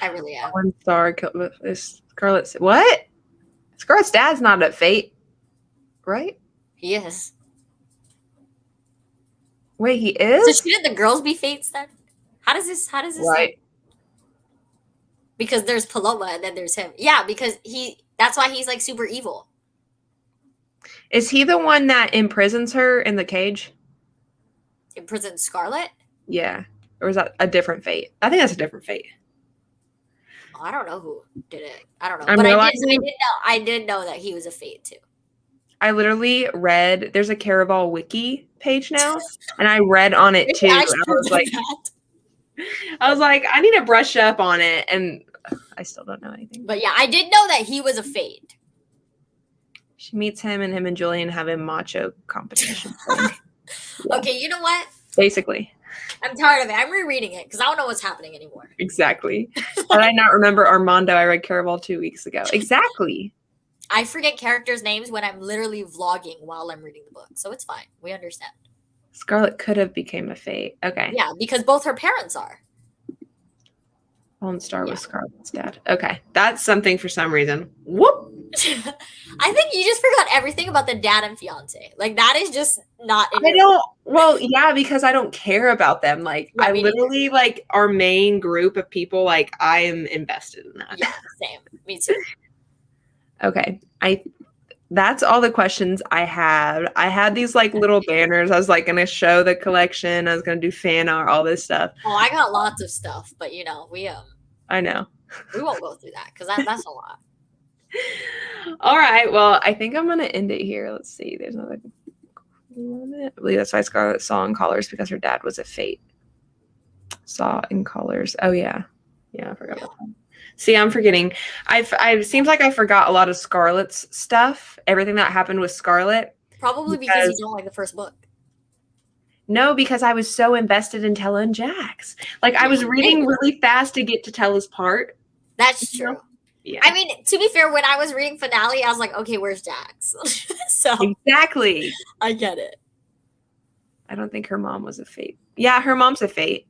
I really am. Fallen Star is Scarlett's. What? Scarlett's dad's not at Fate, right? He is. Wait, he is? So shouldn't the girls be Fates then? How does this right? Happen? Because there's Paloma and then there's him. Yeah, because that's why he's like super evil. Is he the one that imprisons her in the cage? Imprisons Scarlett? Yeah. Or is that a different Fate? I think that's a different Fate. Oh, I don't know who did it. I don't know. I'm But realizing, I did know that he was a Fate too. I literally read, there's a Caraval wiki page now, and I read on it too. I was like, I need to brush up on it, and I still don't know anything. But yeah, I did know that he was a Fate. She meets him, and him and Julian have a macho competition. Okay, you know what? Basically. I'm tired of it. I'm rereading it because I don't know what's happening anymore. Exactly. Did I not remember Armando? I read Caraval 2 weeks ago. Exactly. I forget characters' names when I'm literally vlogging while I'm reading the book, so it's fine. We understand. Scarlett could have became a Fate. Okay. Yeah, because both her parents are. Fallen Star was Scarlett's dad. Okay. That's something for some reason. Whoop. I think you just forgot everything about the dad and fiance. Like, that is just not in well, yeah, because I don't care about them. Like, I literally, like, our main group of people, like, I am invested in that. Yeah, same. Me too. Okay. That's all the questions I had. I had these like little banners. I was like going to show the collection. I was going to do fan art, all this stuff. Oh, I got lots of stuff, but you know, I know. We won't go through that because that's a lot. All right. Well, I think I'm going to end it here. Let's see. There's another moment. I believe that's why Scarlett saw in colors, because her dad was a fate. Saw in colors. Oh, yeah. Yeah, I forgot about that. See, I'm forgetting. I seems like I forgot a lot of Scarlett's stuff. Everything that happened with Scarlett. Probably because you don't like the first book. No, because I was so invested in Tella and Jax. Like, I was reading really fast to get to Tella's part. That's true. Yeah. I mean, to be fair, when I was reading Finale, I was like, okay, where's Jax? So exactly. I get it. I don't think her mom was a fate. Yeah, her mom's a fate.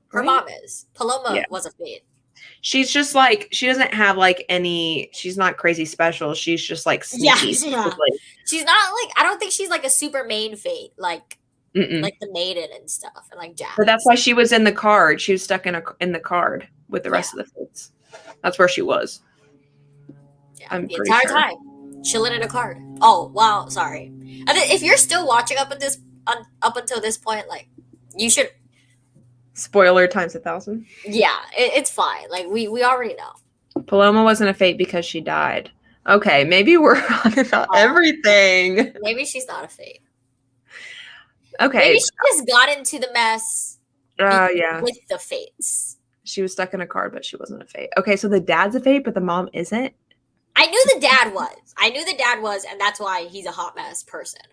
Her mom is. Paloma was a fate. She's just like, she doesn't have like any, she's not crazy special. She's just like sneaky. Yeah. She's not like, I don't think she's like a super main fate, like the maiden and stuff, and like Jax. But that's why she was in the card. She was stuck in the card with the rest of the fates. That's where she was. Yeah, the entire time, chilling in a card. Oh wow, sorry. If you're still watching up until this point, like, you should. Spoiler times 1,000. Yeah, it's fine. Like, we already know. Paloma wasn't a fate because she died. Okay, maybe we're wrong about everything. Maybe she's not a fate. Okay. Maybe she just got into the mess with the fates. She was stuck in a card, but she wasn't a fate. Okay, so the dad's a fate, but the mom isn't? I knew the dad was. And that's why he's a hot mess person.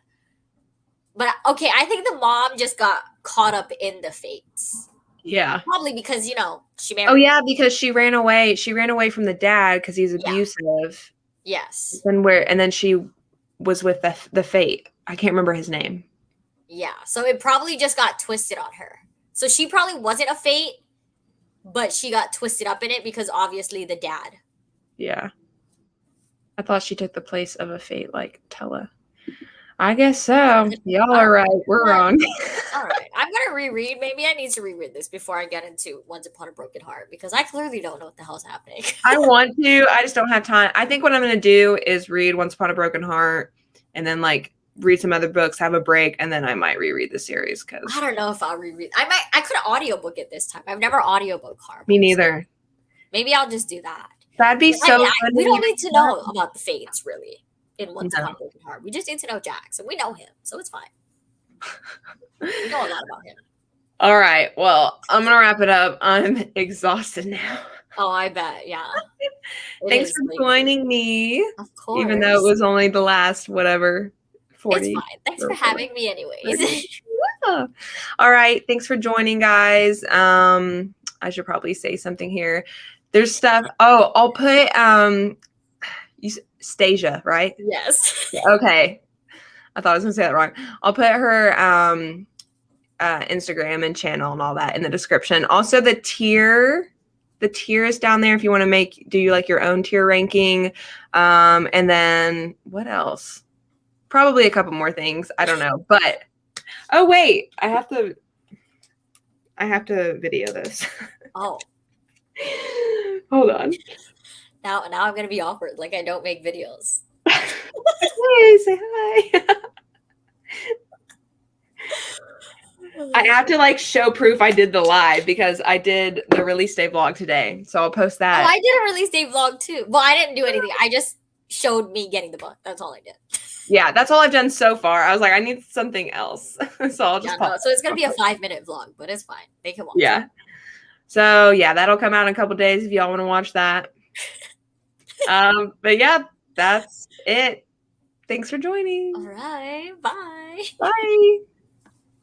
But, okay, I think the mom just got caught up in the fates. Yeah. Probably because, she married. Oh, yeah, because she ran away. She ran away from the dad because he's abusive. Yes. And then she was with the fate. I can't remember his name. Yeah, so it probably just got twisted on her. So she probably wasn't a fate, but she got twisted up in it because obviously the dad. Yeah. I thought she took the place of a fate like Tella. I guess so. Y'all are right. We're wrong. All right. I'm going to reread. Maybe I need to reread this before I get into Once Upon a Broken Heart, because I clearly don't know what the hell's happening. I want to. I just don't have time. I think what I'm going to do is read Once Upon a Broken Heart and then read some other books, have a break, and then I might reread the series. Because I don't know if I'll reread. I could audiobook it this time. I've never audiobook Harp. Me neither. Maybe I'll just do that. That'd be so fun. We don't need to know about the fates, really, in Once Upon a Broken Heart. We just need to know Jax, and we know him, so it's fine. We know a lot about him. All right. Well, I'm going to wrap it up. I'm exhausted now. Oh, I bet. Yeah. Thanks for joining me. Of course. Even though it was only the last, 40. It's fine. Thanks for having me anyways. Yeah. All right. Thanks for joining, guys. I should probably say something here. There's stuff. Oh, I'll put Stasia, right? Yes. Okay. I thought I was going to say that wrong. I'll put her Instagram and channel and all that in the description. Also, the tier is down there if you want to do your own tier ranking. And then what else? Probably a couple more things. I don't know. But oh wait, I have to video this. Oh. Hold on. Now I'm gonna be awkward. Like I don't make videos. Hey, say hi. I have to show proof I did the live because I did the release day vlog today. So I'll post that. Oh, I did a release day vlog too. Well, I didn't do anything. I just showed me getting the book. That's all I did. Yeah, that's all I've done so far. I was like, I need something else. So I'll just so it's gonna be a 5-minute vlog, but it's fine. They can watch. Yeah. So yeah, that'll come out in a couple days if y'all want to watch that. But yeah, that's it. Thanks for joining. All right. Bye. Bye.